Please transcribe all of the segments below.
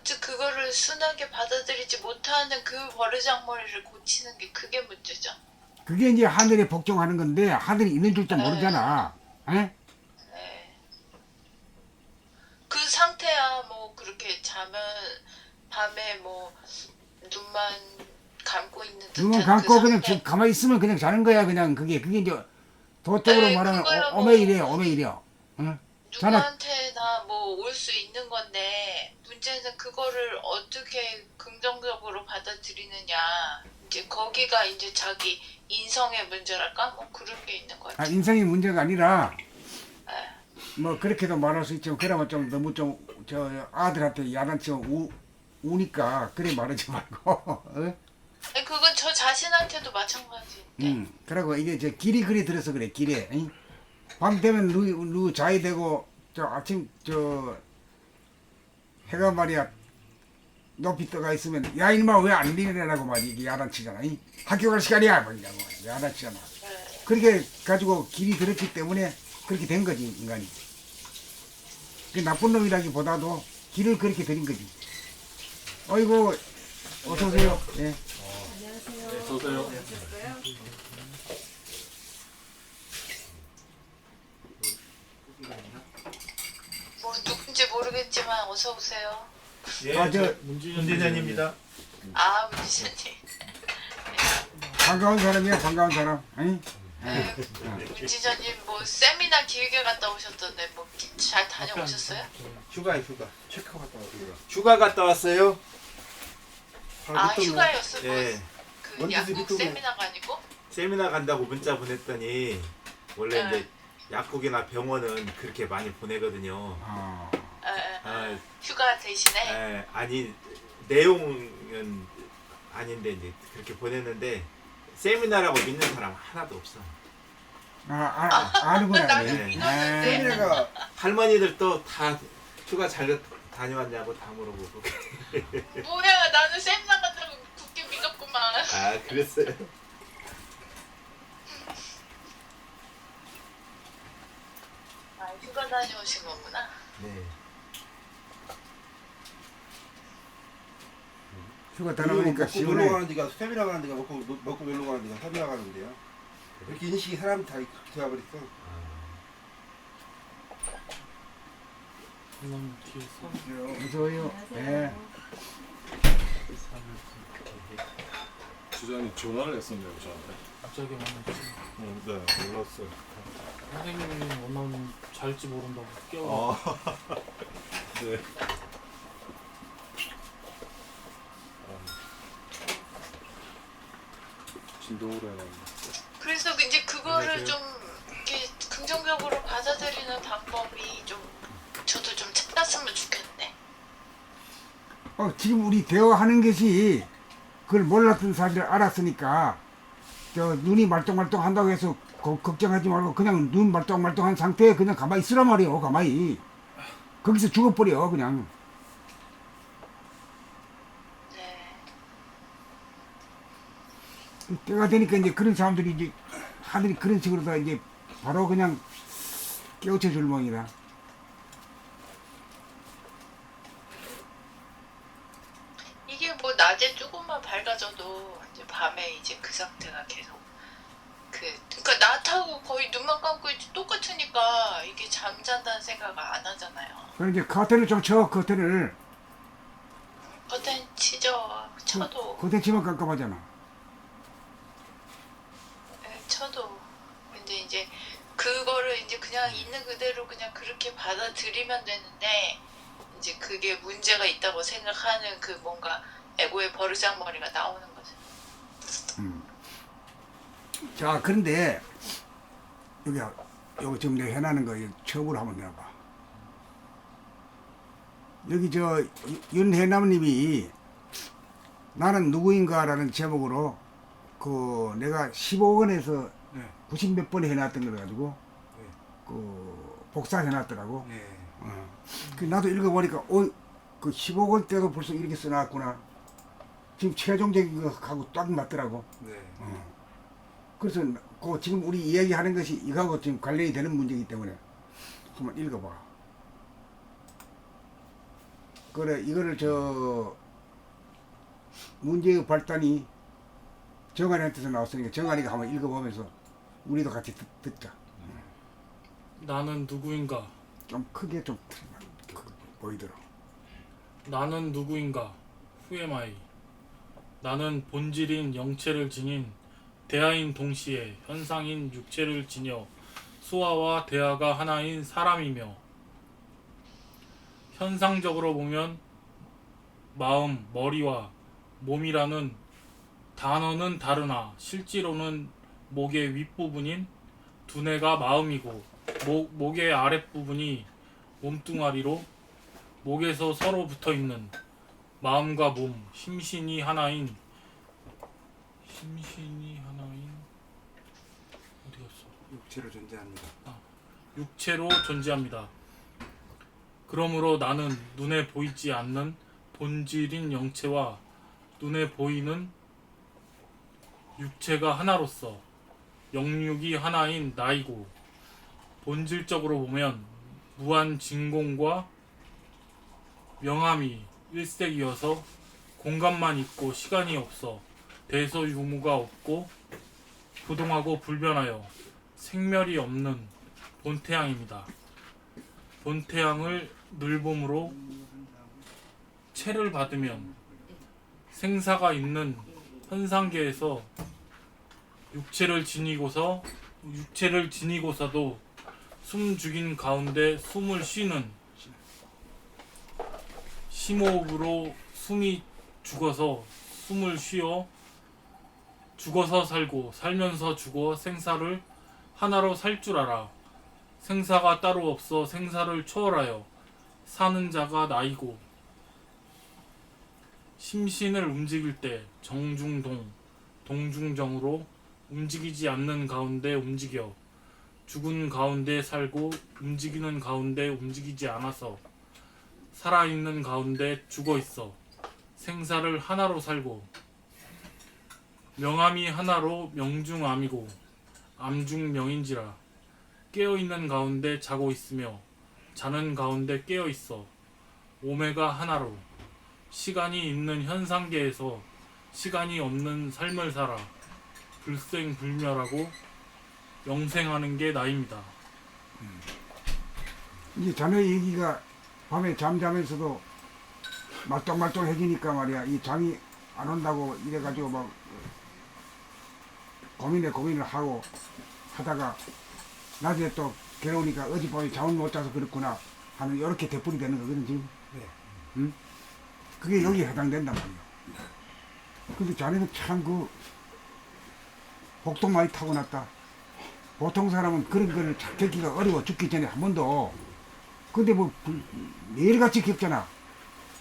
즉 그거를 순하게 받아들이지 못하는 그 버르장머리를 고치는 게 그게 문제죠. 그게 이제 하늘에 복종하는 건데 하늘이 있는 줄도 모르잖아. 에? 네. 그 상태야 뭐 그렇게 자면 밤에 뭐 눈만 감고 있는 눈을 듯한 그 감고 그냥 상태. 가만히 있으면 그냥 자는 거야. 그냥 그게 이제 도적으로 네, 말하면 그거야 뭐 오메이래요. 오메이래요. 응? 자나 누구한테나 뭐 올 수 있는 건데 문제는 그거를 어떻게 긍정적으로 받아들이느냐. 이제 거기가 이제 자기 인성의 문제랄까? 뭐 그런 게 있는 거죠. 인생이 문제가 아니라 네. 뭐 그렇게도 말할 수 있지만 그러면 좀 너무 좀 저 아들한테 야단치고 우니까 그래 말하지 말고. 어? 아니, 그건 저 자신한테도 마찬가지인데. 그러고 이게 저 길이 그리 들어서 그래 길에. 응? 밤 되면 누 자야 되고 저 아침 저 해가 말이야 높이 떠가 있으면 야 이놈아 왜 안 일어나라고 말이 이게 야단치잖아. 이? 학교 갈 시간이야 뭐 이러고 야단치잖아. 네. 그렇게 가지고 길이 들었기 때문에 그렇게 된 거지 인간이. 그 나쁜 놈이라기보다도 길을 그렇게 들인 거지. 어이구 어서 오세요. 예. 어서오세요. 뭐 누군지 모르겠지만 어서 오세요. 예, 아, 저 문재전입니다. 아, 문지선님. 반가운 사람이야 반가운 사람. 아니? 네, 문지선님 뭐 세미나 길게 갔다 오셨던데 뭐 잘 다녀오셨어요? 휴가. 체크 갔다 왔어요. 휴가 갔다 왔어요. 아, 휴가였어. 뭐, 예. 그 원주지 약국 밑으로. 세미나가 아니고? 세미나 간다고 문자 보냈더니 원래 네. 이제 약국이나 병원은 그렇게 많이 보내거든요. 아, 아, 휴가 대신에? 예, 아니 내용은 아닌데 이제 그렇게 보냈는데 세미나라고 믿는 사람 하나도 없어. 아는구나. 나는 네. 믿었는데. 세미나가 할머니들 또 다 휴가 잘 다녀왔냐고 다 물어보고. 뭐야, 나는 세미나 간다고 굳게 믿었구만. 아 그랬어요. 아, 휴가 다녀오신 거구나. 네. 휴가 다녀오니까 먹고 놀러 시원해. 가는 데가 세미나 가는 데가 먹고 놀러 가는 데가 세미나 가는데요. 이렇게 인식이 사람이 다 되어버렸어. 어서 오요. 예. 주장님 전화를 했었네요 저한테. 갑자기 만났지. 네 몰랐어요. 선생님이 원하면 잘지 모른다고 깨워. 아 네. 진동으로 해놨는데. 그래서 이제 그거를 안녕하세요. 좀 이렇게 긍정적으로 받아들이는 방법이 좀 저도 좀 찾았으면 좋겠네. 지금 우리 대화하는 것이 그걸 몰랐던 사실을 알았으니까 저 눈이 말똥말똥 한다고 해서 걱정하지 말고 그냥 눈 말똥말똥한 상태에 그냥 가만히 있으란 말이요. 가만히 거기서 죽어버려 그냥. 네. 때가 되니까 이제 그런 사람들이 이제 하늘이 그런 식으로 다 이제 바로 그냥 깨우쳐 줄 몽이다. 이게 뭐 낮에 조금만 밝아져도 이제 밤에 이제 그 상태가 계속 그러니까 낮하고 거의 눈만 감고 있지 똑같으니까 이게 잠잔다는 생각을 안 하잖아요. 그럼 이제 커튼을 좀 쳐. 커튼을 커튼 치죠. 쳐도 커튼 치면 깜깜하잖아. 네, 쳐도 근데 이제 그거를 이제 그냥 있는 그대로 그냥 그렇게 받아들이면 되는데 이제 그게 문제가 있다고 생각하는 그 뭔가 에고의 버르장머리가 나오는 거죠. 자, 그런데 여기 지금 내가 해놨는 거 처음으로 한번 내봐. 여기 저 윤해남님이 나는 누구인가라는 제목으로 그 내가 15권에서 네. 90몇 번 해놨던 걸 가지고 네. 그 복사해놨더라고. 네. 그 나도 읽어보니까 그 15권 때도 벌써 이렇게 써놨구나. 지금 최종적인 거 하고 딱 맞더라고. 네. 그래서 그 지금 우리 이야기하는 것이 이거하고 지금 관련이 되는 문제이기 때문에 한번 읽어봐. 그래 이거를 저 문제의 발단이 정한이한테서 나왔으니까 정한이가 한번 읽어보면서 우리도 같이 듣자. 나는 누구인가? 좀 크게 좀 보이더라. 나는 누구인가? Who am I? 나는 본질인 영체를 지닌 대하인 동시에 현상인 육체를 지녀 수화와 대하가 하나인 사람이며 현상적으로 보면 마음, 머리와 몸이라는 단어는 다르나 실제로는 목의 윗부분인 두뇌가 마음이고 목의 아랫부분이 몸뚱아리로 목에서 서로 붙어있는 마음과 몸, 심신이 하나인 어디 갔어? 육체로 존재합니다. 육체로 존재합니다. 그러므로 나는 눈에 보이지 않는 본질인 영체와 눈에 보이는 육체가 하나로서 영육이 하나인 나이고 본질적으로 보면 무한 진공과 명암이 일색이어서 공간만 있고 시간이 없어 대소유무가 없고 부동하고 불변하여 생멸이 없는 본태양입니다. 본태양을 늘봄으로 체를 받으면 생사가 있는 현상계에서 육체를 지니고서도 숨 죽인 가운데 숨을 쉬는 심호흡으로 숨이 죽어서 숨을 쉬어 죽어서 살고 살면서 죽어 생사를 하나로 살 줄 알아. 생사가 따로 없어 생사를 초월하여 사는 자가 나이고 심신을 움직일 때 정중동, 동중정으로 움직이지 않는 가운데 움직여 죽은 가운데 살고 움직이는 가운데 움직이지 않아서 살아있는 가운데 죽어있어 생사를 하나로 살고 명암이 하나로 명중암이고 암중명인지라 깨어있는 가운데 자고 있으며 자는 가운데 깨어있어 오메가 하나로 시간이 있는 현상계에서 시간이 없는 삶을 살아 불생불멸하고 영생하는 게 나입니다. 이제 자네 얘기가 밤에 잠자면서도 말똥말똥해지니까 말이야. 이 잠이 안 온다고 이래가지고 막 고민을 하고 하다가 낮에 또 괴로우니까 어젯밤에 잠을 못 자서 그렇구나 하는 이렇게 되풀이 되는 거거든 지금. 네. 응? 그게 여기에 해당된단 말이야. 근데 자네는 참 그 복도 많이 타고났다. 보통 사람은 그런 거를 겪기가 어려워 죽기 전에 한 번도. 근데 뭐 매일같이 겪잖아.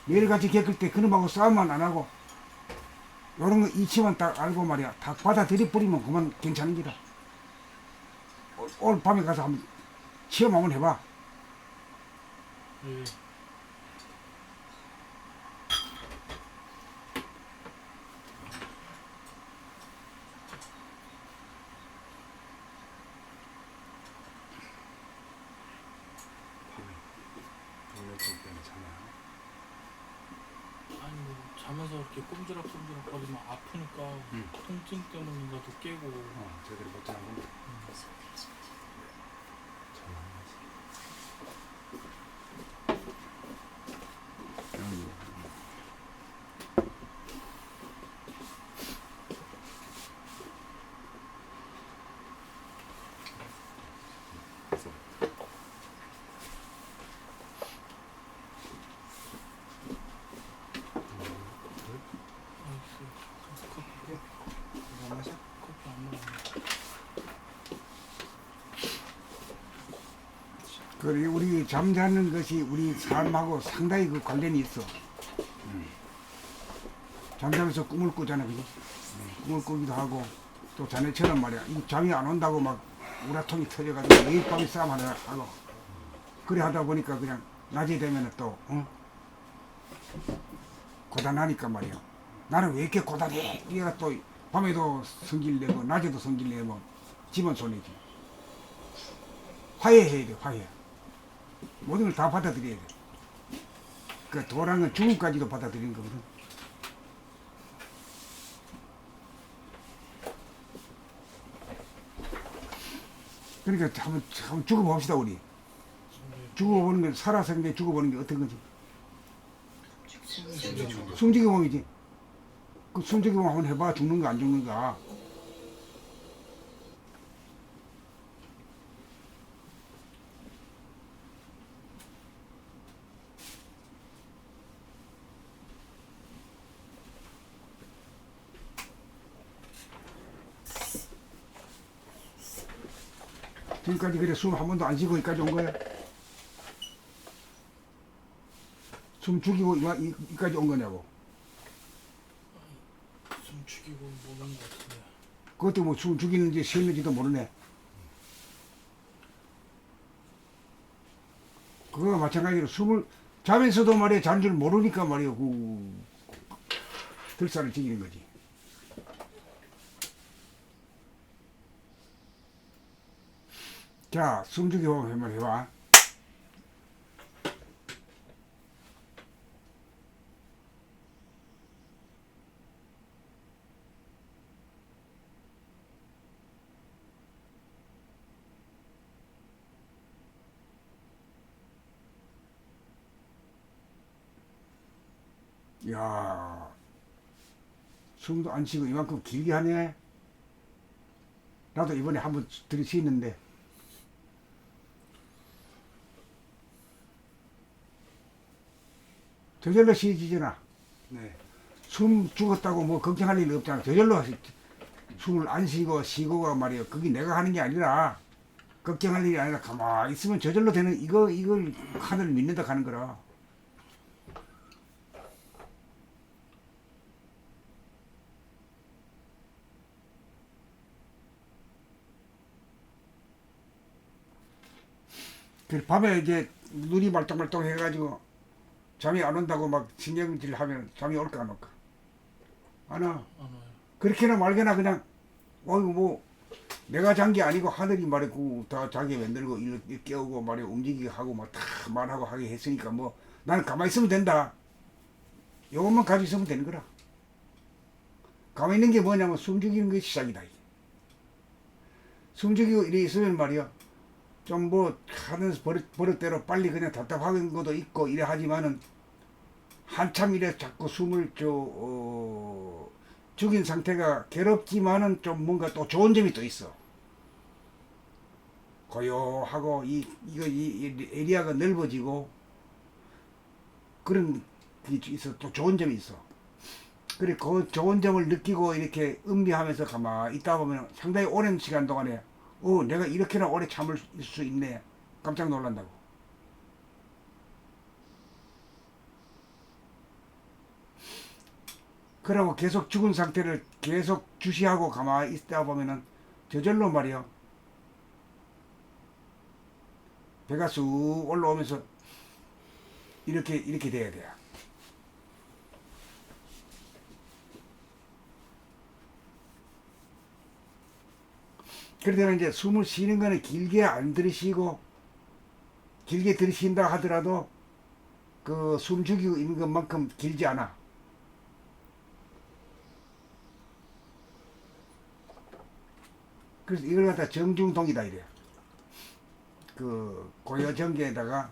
매일같이 겪을 때 그놈하고 싸움만 안 하고 요런 거 이치만 딱 알고 말이야. 다 받아들여 버리면 그만 괜찮은 기다. 오늘 밤에 가서 한번 시험 한번 해봐. 예. 동료증 때문에 자나요? 아니 뭐 자면서 이렇게 꼼지락꼼지락 거리면 아프니까 통증 때문인가도 깨고 저희들이 못 자는 건 이거 마셔? 커피 안 먹어. 그래 우리 잠자는 것이 우리 삶하고 상당히 그 관련이 있어. 잠자면서 꿈을 꾸잖아, 그지? 꿈을 꾸기도 하고 또 자네처럼 말이야. 이 잠이 안 온다고 막 우라통이 터져가지고 매일 밤에 싸움 하나 하고 그래 하다 보니까 그냥 낮이 되면은 또 고단하니까 말이야. 나는 왜 이렇게 고단해? 얘가 또 밤에도 성질내고 낮에도 성질내고 집은 손해지. 화해해야 돼, 화해. 모든 걸 다 받아들여야 돼. 그 도랑은 죽음까지도 받아들이는 거거든. 그러니까 한번 죽어봅시다 우리. 죽어보는 게 살아서 근데 죽어보는 게 어떤 거지? 숨지기 몸이지. 그 숨지기 몸 한번 해봐. 죽는 거 안 죽는가. 지금까지 그래 숨 한 번도 안 쉬고 여기까지 온 거야? 숨 죽이고 여기까지 온 거냐고. 숨 죽이고 모르는 것 같은데. 그것도 뭐 숨 죽이는지 쉬는지도 모르네. 그거와 마찬가지로 숨을 자면서도 말이야 자는 줄 모르니까 말이야 그 들살을 지기는 거지. 자, 숨죽이 호흡 한번 해봐. 야, 숨도 안 쉬고 이만큼 길게 하네. 나도 이번에 한번 들이쉬는데 저절로 쉬어지잖아. 네. 숨 죽었다고 뭐 걱정할 일 없잖아. 저절로 숨을 안 쉬고가 말이야. 그게 내가 하는 게 아니라 걱정할 일이 아니라 가만히 있으면 저절로 되는 이걸 하늘을 믿는다 하는 거라. 그 밤에 이제 눈이 말똥말똥 해가지고 잠이 안 온다고 막 신경질 하면 잠이 올까 안 올까? 안 와. 안 와요. 그렇게나 말거나 그냥 어이구 뭐 내가 잔 게 아니고 하늘이 말이고 다 자기 만들고 일 깨우고 말이 움직이게 하고 막 다 말하고 하게 했으니까 뭐 나는 가만히 있으면 된다. 요것만 가지고 있으면 되는 거라. 가만히 있는 게 뭐냐면 숨죽이는 게 시작이다. 이게. 숨죽이고 이래 있으면 말이야 좀 뭐 하는 버릇대로 빨리 그냥 답답한 것도 있고 이래 하지만은 한참 이래 자꾸 숨을 죽인 상태가 괴롭지만은 좀 뭔가 또 좋은 점이 또 있어. 고요하고 이 에리아가 넓어지고 그런 게 있어. 또 좋은 점이 있어. 그래 그 좋은 점을 느끼고 이렇게 음미하면서 가만히 있다 보면 상당히 오랜 시간 동안에 내가 이렇게나 오래 참을 수 있네. 깜짝 놀란다고. 그러고 계속 죽은 상태를 계속 주시하고 가만히 있다 보면은 저절로 말이야. 배가 쑥 올라오면서 이렇게 돼야 돼. 그러다가 이제 숨을 쉬는 거는 길게 안 들이쉬고 길게 들이쉰다 하더라도 그 숨 죽이고 있는 것만큼 길지 않아. 그래서 이걸 갖다 정중동이다 이래. 그 고요정계에다가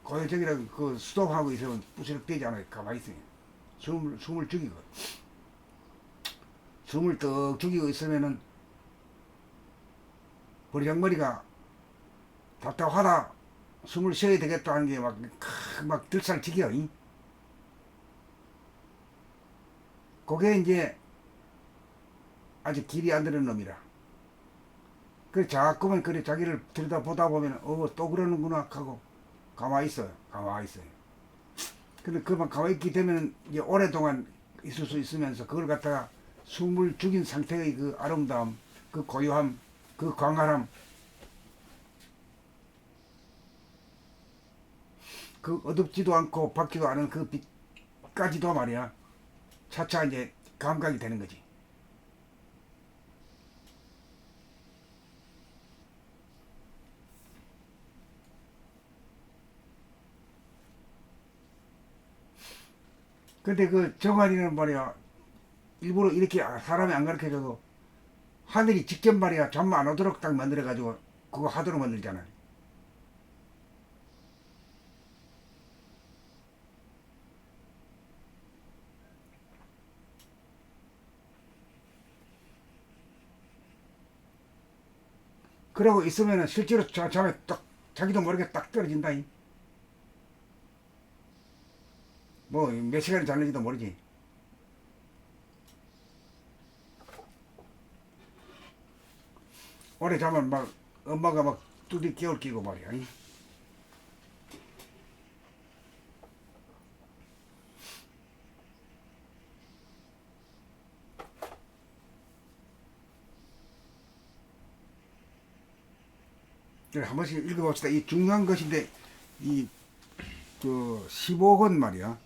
고요정이라고 그 스톱하고 있으면 부스럭 되지 않아요. 가만히 있으면 숨을 죽이고 숨을 떡 죽이고 있으면은 버리장머리가 답답하다 숨을 쉬어야 되겠다 하는 게 막 들살치기요. 그게 이제 아직 길이 안 드는 놈이라. 그래 자꾸만 그래 자기를 들여다보다 보면 또 그러는구나 하고 가만히 있어요. 근데 그만 가만히 있게 되면 이제 오랫동안 있을 수 있으면서 그걸 갖다가 숨을 죽인 상태의 그 아름다움, 그 고요함, 그 광활함, 그 어둡지도 않고 밝지도 않은 그 빛까지도 말이야 차차 이제 감각이 되는 거지. 근데 그 정아리는 말이야 일부러 이렇게 사람이 안 가르쳐줘도 하늘이 직접 말이야 잠 안 오도록 딱 만들어가지고 그거 하도록 만들잖아. 그러고 있으면은 실제로 잠에 딱 자기도 모르게 딱 떨어진다. 뭐 몇 시간을 잤는지도 모르지. 오래 자면 막 엄마가 막 두디 깨울 끼고 말이야. 그래, 한 번씩 읽어봅시다. 이 중요한 것인데 이 그 15권 말이야.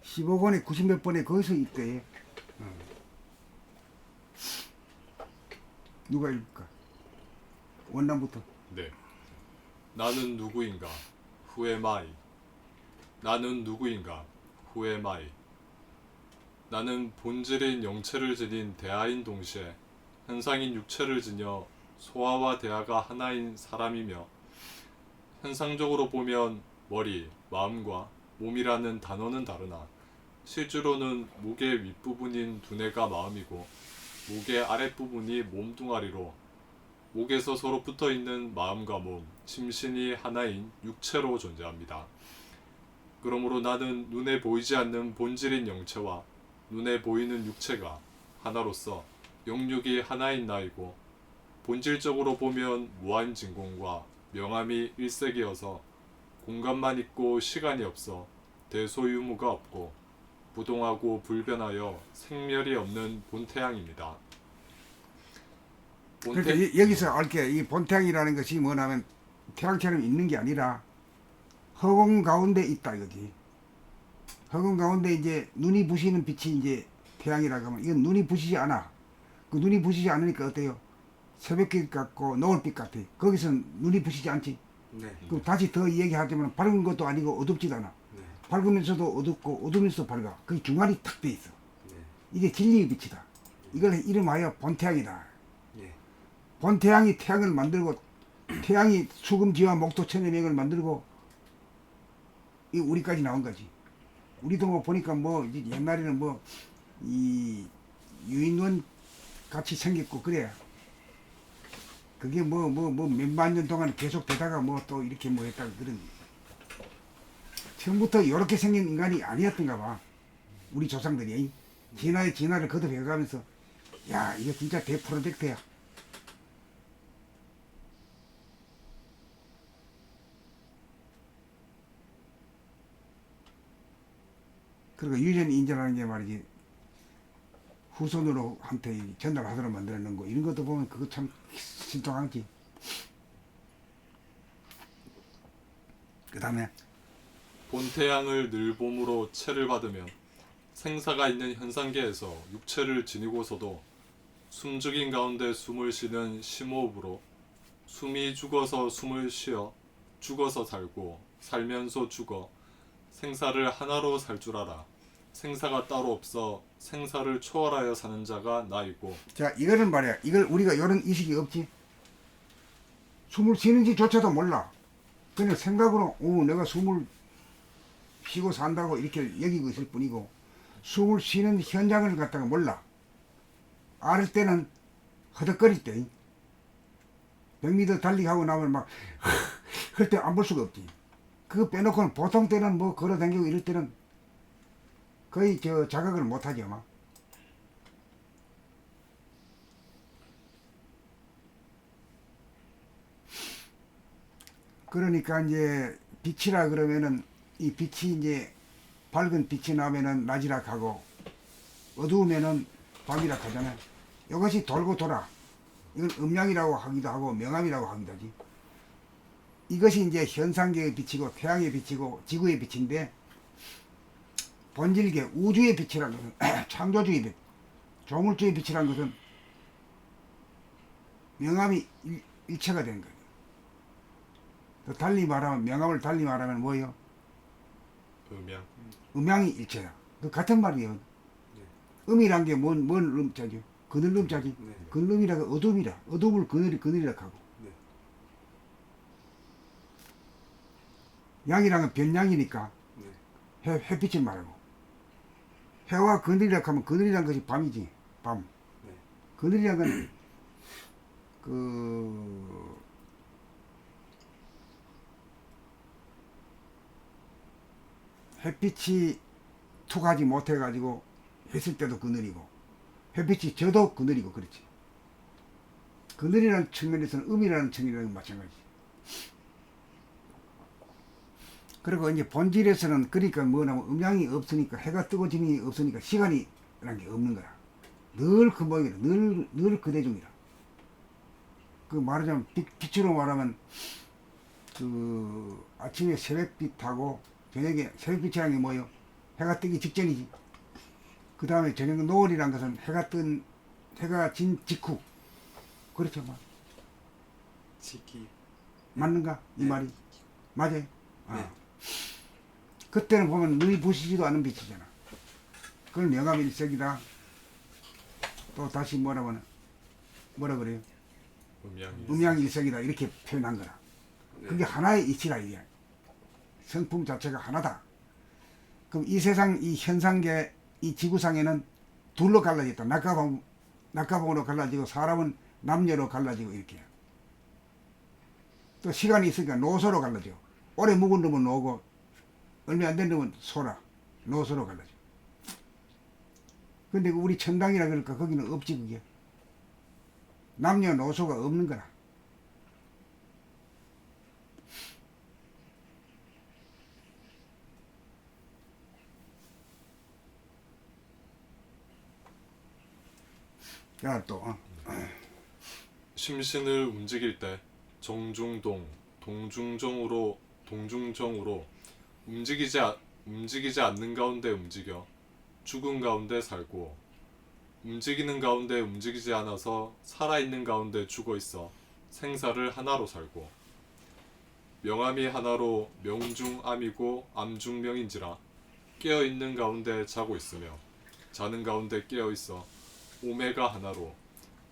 15권에 90몇 번에 거기서 있대. 누가 읽을까? 원남부터. 네. 나는 누구인가? Who am I? 나는 누구인가? Who am I? 나는 본질인 영체를 지닌 대하인 동시에 현상인 육체를 지녀 소아와 대하가 하나인 사람이며 현상적으로 보면 머리, 마음과 몸이라는 단어는 다르나 실제로는 목의 윗부분인 두뇌가 마음이고 목의 아랫부분이 몸뚱아리로 목에서 서로 붙어있는 마음과 몸, 심신이 하나인 육체로 존재합니다. 그러므로 나는 눈에 보이지 않는 본질인 영체와 눈에 보이는 육체가 하나로서 영육이 하나인 나이고 본질적으로 보면 무한진공과 명암이 일색이어서 공간만 있고 시간이 없어 대소유무가 없고 부동하고 불변하여 생멸이 없는 본태양입니다. 그러니까 여기서 알게 이 본태양이라는 것이 뭐냐면 태양처럼 있는 게 아니라 허공 가운데 있다 이거지. 허공 가운데 이제 눈이 부시는 빛이 이제 태양이라고 하면 이건 눈이 부시지 않아. 그 눈이 부시지 않으니까 어때요? 새벽빛 같고 노을빛 같아. 거기서는 눈이 부시지 않지. 네. 그럼 다시 더 얘기하자면 밝은 것도 아니고 어둡지도 않아. 네. 밝으면서도 어둡고 어두우면서도 밝아. 그 중간이 탁 돼 있어. 네. 이게 진리의 빛이다. 이걸 이름하여 본태양이다. 네. 본태양이 태양을 만들고 태양이 수금지와 목토 천여명을 만들고 이 우리까지 나온 거지. 우리도 뭐 보니까 뭐 이제 옛날에는 뭐 이 유인원 같이 생겼고 그래. 그게 뭐 몇만 년 동안 계속 되다가 뭐 또 이렇게 뭐 했다 그런. 처음부터 이렇게 생긴 인간이 아니었던가 봐. 우리 조상들이 진화의 진화를 거듭해가면서 야 이거 진짜 대프로젝트야. 그리고 유전 인자라는 게 말이지 후손으로 한테 전달하도록 만들어놓은 거 이런 것도 보면 그거 참 신통하지. 그 다음에 본태양을 늘 봄으로 체를 받으면 생사가 있는 현상계에서 육체를 지니고서도 숨죽인 가운데 숨을 쉬는 심호흡으로 숨이 죽어서 숨을 쉬어 죽어서 살고 살면서 죽어 생사를 하나로 살 줄 알아. 생사가 따로 없어 생사를 초월하여 사는 자가 나이고. 자 이거는 말이야. 이걸 우리가 이런 의식이 없지. 숨을 쉬는지조차도 몰라. 그냥 생각으로 내가 숨을 쉬고 산다고 이렇게 여기고 있을 뿐이고 숨을 쉬는 현장을 갖다가 몰라. 알을 때는 허덕거릴 때 백미들 달리하고 나면 막 그럴 때 안 볼 수가 없지. 그거 빼놓고는 보통 때는 뭐 걸어다니고 이럴 때는 거의 저 자각을 못하죠 막. 그러니까 이제 빛이라 그러면은 이 빛이 이제 밝은 빛이 나면은 낮이라 하고 어두우면은 밤이라 하잖아요. 이것이 돌고 돌아. 이걸 음양이라고 하기도 하고 명암이라고 하기도 하지. 이것이 이제 현상계의 빛이고 태양의 빛이고 지구의 빛인데 본질계 우주의 빛이라는 것은 창조주의 빛, 조물주의 빛이라는 것은 명암이 일체가 되는 거예요. 또 달리 말하면 명암을 달리 말하면 뭐예요? 음양. 음양이 일체야. 그 같은 말이에요. 음이란 게 뭔 음자죠? 그늘 음자지. 네. 그늘 음이라가 어둠이라. 어둠을 그늘이라 하고. 네. 양이란 건 변양이니까 네. 햇빛을 말하고. 해와 그늘이라 하면 그늘이란 것이 밤이지. 밤. 네. 그늘이란 건 그 햇빛이 툭 하지 못해가지고 했을 때도 그늘이고 햇빛이 져도 그늘이고 그렇지. 그늘이라는 측면에서는 음이라는 측면이랑 마찬가지. 그리고 이제 본질에서는 그러니까 뭐냐면 음양이 없으니까 해가 뜨고 지니 없으니까 시간이라는 게 없는 거야. 늘 그 모양이라 늘 그대중이라. 그 말하자면 빛으로 말하면 그 아침에 새벽빛하고 저녁에 새벽빛이라는 게 뭐예요? 해가 뜨기 직전이지. 그 다음에 저녁 노을이란 것은 해가 진 직후. 그렇죠, 뭐. 지기. 맞는가? 이 네. 말이 맞아요. 아. 네. 그때는 보면 눈이 부시지도 않은 빛이잖아. 그걸 명암일색이다. 또 다시 뭐라 그래요? 음양일색이다 이렇게 표현한 거라. 그게 하나의 이치라 이게. 성품 자체가 하나다. 그럼 이 세상 이 현상계 이 지구상에는 둘로 갈라졌다. 낙가봉으로 갈라지고 사람은 남녀로 갈라지고 이렇게. 또 시간이 있으니까 노소로 갈라져. 오래 묵은 놈은 노고 얼마 안 된 놈은 소라. 노소로 갈라져. 근데 우리 천당이라 그럴까 거기는 없지 그게. 남녀노소가 없는 거라. 야, 또, 심신을 움직일 때 정중동, 동중정으로 움직이지 않는 가운데 움직여 죽은 가운데 살고 움직이는 가운데 움직이지 않아서 살아있는 가운데 죽어있어 생사를 하나로 살고 명암이 하나로 명중암이고 암중명인지라 깨어있는 가운데 자고 있으며 자는 가운데 깨어있어 오메가 하나로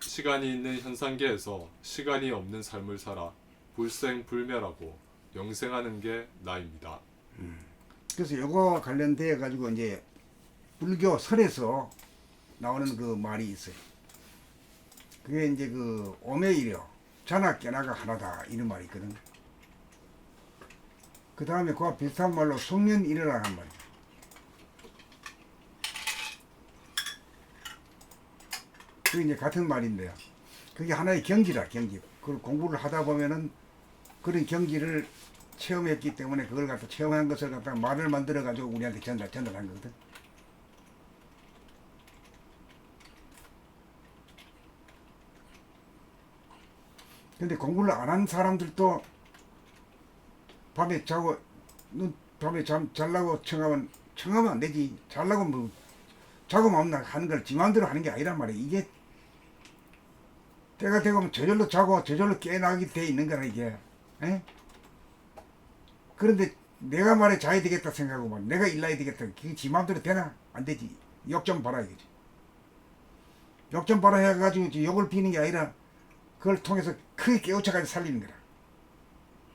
시간이 있는 현상계에서 시간이 없는 삶을 살아 불생불멸하고 영생하는 게 나입니다. 그래서 요거 관련돼 가지고 이제 불교 설에서 나오는 그 말이 있어요. 그게 이제 그 오메이려 자나 깨나가 하나다 이런 말이 있거든. 그 다음에 그와 비슷한 말로 숙면이려라는 말이야. 그게 이제 같은 말인데요. 그게 하나의 경지라 경지. 그걸 공부를 하다 보면은 그런 경지를 체험했기 때문에 그걸 갖다 체험한 것을 갖다 말을 만들어 가지고 우리한테 전달한 거거든. 근데 공부를 안 한 사람들도 밤에 자고 밤에 잘라고 청하면 안 되지. 잘라고 뭐 자고 마음나 하는 걸 지 마음대로 하는 게 아니란 말이야. 이게 때가 되고 저절로 자고 저절로 깨어나게 돼 있는 거라 이게. 에? 그런데 내가 말에 자야 되겠다 생각하고 말 내가 일나야 되겠다. 그게 지 마음대로 되나? 안 되지. 욕 좀 봐라 이거지. 욕 좀 봐라 해가지고 욕을 비는 게 아니라 그걸 통해서 크게 깨우쳐가지고 살리는 거라.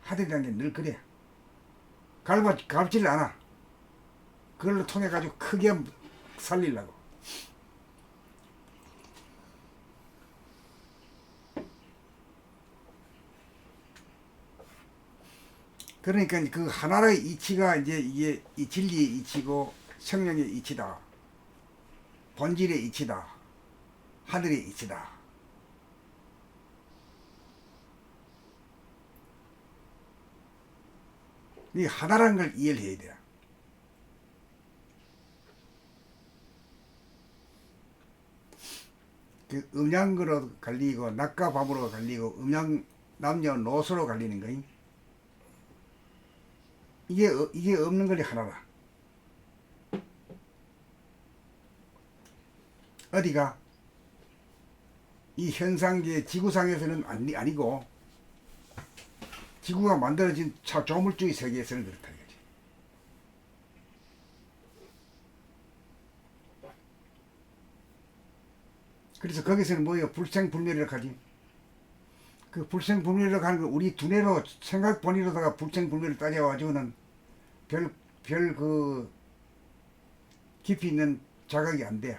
하늘이라는 게 늘 그래. 갈지를 않아. 그걸로 통해 가지고 크게 살리려고. 그러니까 그 하나의 이치가 이제 이게 이 진리의 이치고 성령의 이치다. 본질의 이치다. 하늘의 이치다. 이 하나라는 걸 이해를 해야 돼요. 그 음양으로 갈리고 낮과 밤으로 갈리고 음양 남녀노소로 갈리는 거임. 이게 없는 것이 하나다. 어디가 이 현상계 지구상에서는 아니고 지구가 만들어진 조물주의 세계에서는 그렇다 이거지. 그래서 거기서는 뭐예요? 불생불멸이라고 하지. 그 불생불멸이라고 하는 거 우리 두뇌로 생각 본위로다가 불생불멸을 따져가지고는 별 그 깊이 있는 자각이 안 돼요.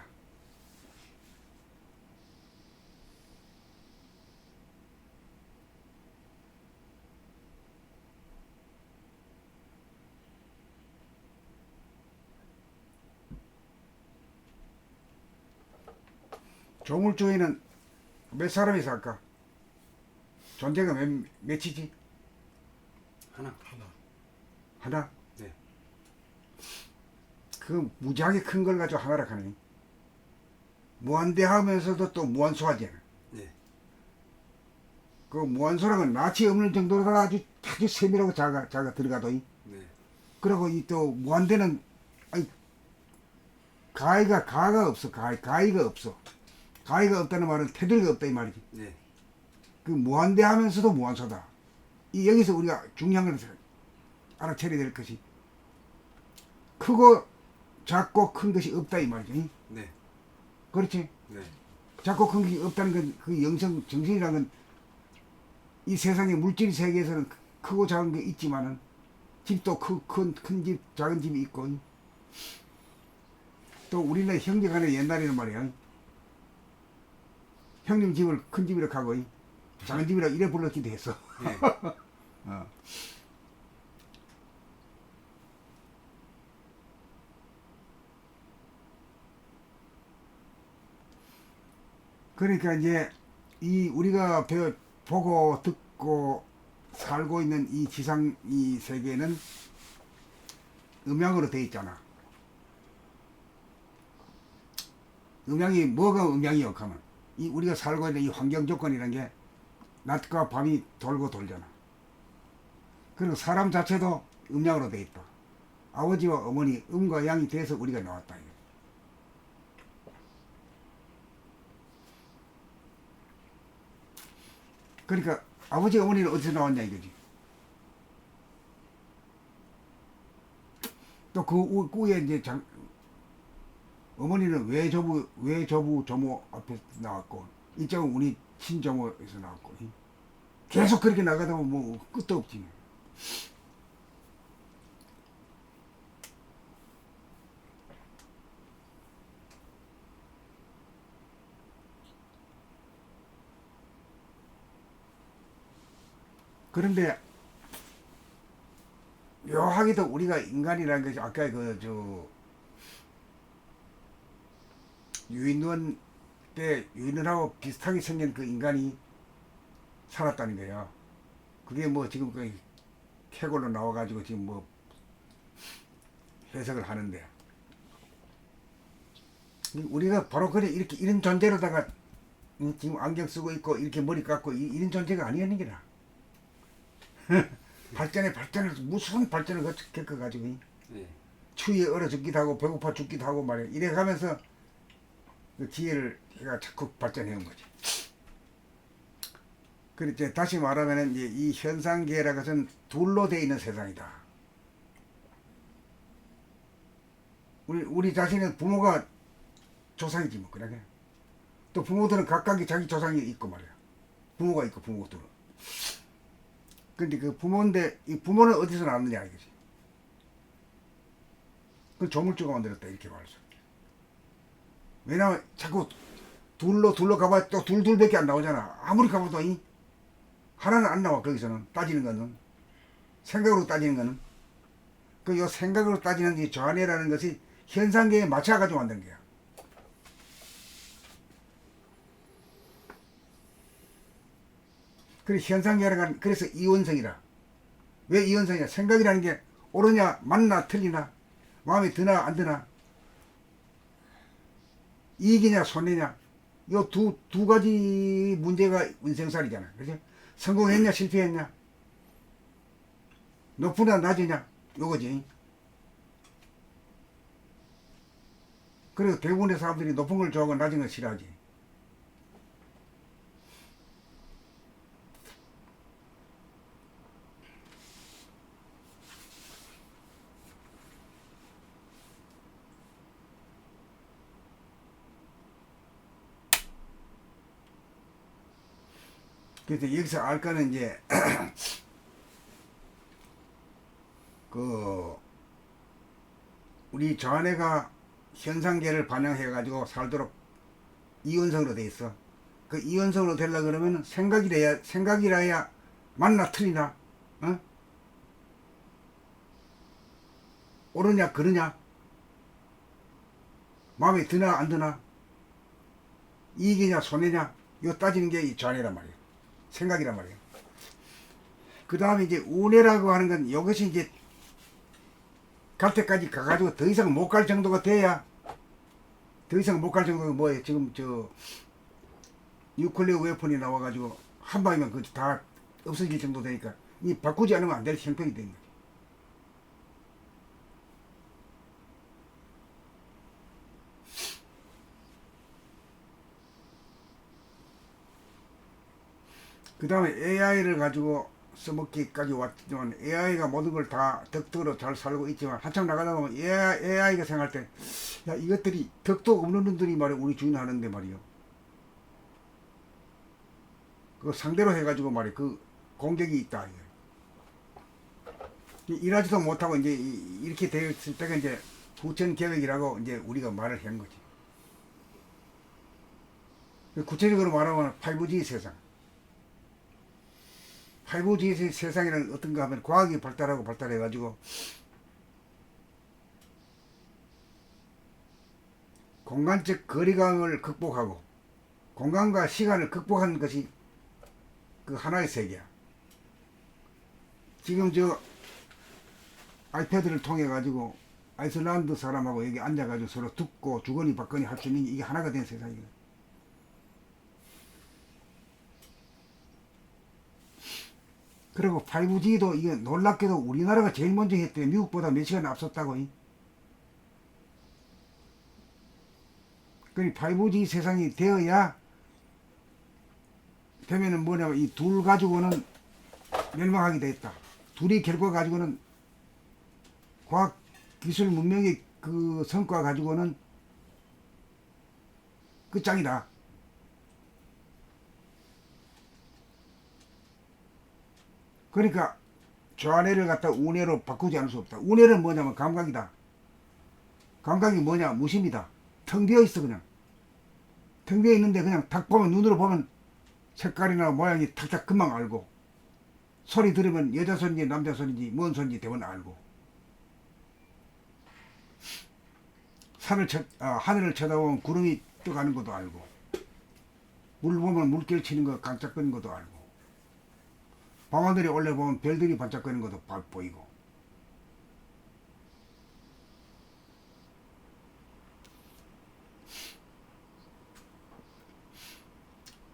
조물주에는 몇 사람이 살까? 존재가 몇이지? 하나. 하나? 네. 그 무지하게 큰 걸 가지고 하나라 하네. 무한대하면서도 또 무한소하잖아. 네. 그 무한소라는 낯이 없는 정도로다가 아주 세밀하고 자가 들어가도 네. 그리고 이 또 무한대는 아니 가가 없어. 가위가 없어. 가위가 없다는 말은 테두리가 없다 이 말이지. 네. 그 무한대하면서도 무한소다. 이 여기서 우리가 중요한 걸 알아차려야 될 것이 크고 작고 큰 것이 없다 이 말이지. 네. 그렇지? 네. 작고 큰 것이 없다는 건 그 영성 정신이라는 건 이 세상의 물질 세계에서는 크고 작은 게 있지만은 집도 큰 집, 작은 집이 있고 또 우리는 형제간에 옛날에는 말이야 형님 집을 큰 집이라고 하고 작은 집이라고 이래 불렀기도 했어. 네. 어. 그러니까 이제 이 우리가 보고 듣고 살고 있는 이 지상 이 세계는 음양으로 되어 있잖아. 음양이 뭐가 음양이요? 하면 이 우리가 살고 있는 이 환경 조건이라는 게 낮과 밤이 돌고 돌잖아. 그리고 사람 자체도 음양으로 되어 있다. 아버지와 어머니 음과 양이 돼서 우리가 나왔다. 그러니까 아버지 어머니는 어디서 나왔냐 이거지. 또 그 위에 이제 어머니는 외조부 조모 앞에 나왔고 이쪽은 우리 친조모에서 나왔고 계속 그렇게 나가다 보면 뭐 끝도 없지. 그런데 묘하게도 우리가 인간이라는 것이 아까 유인원 때 유인원하고 비슷하게 생긴 그 인간이 살았다는 거예요. 그게 뭐 지금 그 캐골로 나와가지고 지금 뭐 해석을 하는데 우리가 바로 그래 이렇게 이런 존재로다가 지금 안경 쓰고 있고 이렇게 머리 깎고 이런 존재가 아니었는 게라. 발전을 무슨 발전을 겪어가지고 네. 추위에 얼어 죽기도 하고 배고파 죽기도 하고 말이야. 이래 가면서 그 기회를 해가 자꾸 발전해 온 거지. 그렇지. 다시 말하면 이제 이 현상계라는 것은 둘로 되어 있는 세상이다. 우리 자신은 부모가 조상이지 뭐 그래. 또 부모들은 각각이 자기 조상이 있고 말이야. 부모가 있고 부모들은. 근데 그 부모인데 이 부모는 어디서 나왔느냐 이거지. 그 조물주가 만들었다 이렇게 말할 수 있지. 왜냐면 자꾸 둘로 가봐 또 둘밖에 안 나오잖아. 아무리 가봐도 하나는 안 나와. 거기서는 따지는 거는 생각으로 따지는 거는 그 요 생각으로 따지는 이 좌뇌라는 것이 현상계에 맞춰가지고 만든 거야. 그래서 현상계라는 그래서 이원성이라. 왜 이원성이냐? 생각이라는 게 옳으냐 맞나 틀리나 마음에 드나 안 드나 이익이냐 손해냐 요 두 가지 문제가 인생살이잖아. 그죠? 성공했냐 실패했냐 높으냐 낮으냐 요거지. 그리고 대부분의 사람들이 높은 걸 좋아하고 낮은 걸 싫어하지. 그래서 여기서 알 거는 이제 그 우리 자네가 현상계를 반영해 가지고 살도록 이원성으로 돼 있어. 그 이원성으로 되려 그러면 생각이라야 맞나 틀리나, 어? 옳으냐 그르냐, 마음에 드나 안 드나, 이익이냐 손해냐, 이거 따지는 게 이 자네란 말이야. 생각이란 말이야. 그 다음에 이제 운해라고 하는 건 이것이 이제 갈 때까지 가가지고 더 이상 못 갈 정도가 돼야, 더 이상 못 갈 정도가 뭐예요? 지금 저 뉴클리어 웨폰이 나와가지고 한 방이면 그 다 없어질 정도 되니까 이 바꾸지 않으면 안 될 형편이 되는 거지. 그 다음에 AI를 가지고 써먹기까지 왔지만 AI가 모든 걸 다 덕덕으로 잘 살고 있지만 한참 나가다 보면 AI가 생각할 때 야 이것들이 덕도 없는 놈들이 말이야 우리 주인 하는데 말이요. 그 상대로 해가지고 말이야 그 공격이 있다. 일하지도 못하고 이제 이렇게 되었을 때가 이제 후천 계획이라고 이제 우리가 말을 한 거지. 구체적으로 말하면 5G 세상. 5G 세상이란 어떤가 하면 과학이 발달하고 발달해가지고 공간적 거리감을 극복하고 공간과 시간을 극복하는 것이 그 하나의 세계야. 지금 저 아이패드를 통해 가지고 아이슬란드 사람하고 여기 앉아가지고 서로 듣고 주거니 받거니 할 수 있는 게 이게 하나가 된 세상이야. 그리고 5G도 이게 놀랍게도 우리나라가 제일 먼저 했대. 미국보다 몇 시간 앞섰다고. 그러니 5G 세상이 되면은 뭐냐면 이 둘 가지고는 멸망하게 됐다. 둘이 결과 가지고는 과학 기술 문명의 그 성과 가지고는 끝장이다. 그러니까 좌뇌를 갖다 우뇌로 바꾸지 않을 수 없다. 우뇌는 뭐냐면 감각이다. 감각이 뭐냐? 무심이다. 텅 비어 있어 그냥. 텅 비어 있는데 그냥 딱 보면 눈으로 보면 색깔이나 모양이 탁탁 금방 알고 소리 들으면 여자 소리인지 남자 소리인지 뭔 소리인지 대부분 알고 하늘을 쳐다보면 구름이 떠가는 것도 알고 물 보면 물결 치는 거 깜짝거리는 것도 알고 밤하늘에 올려보면 별들이 반짝거리는 것도 보이고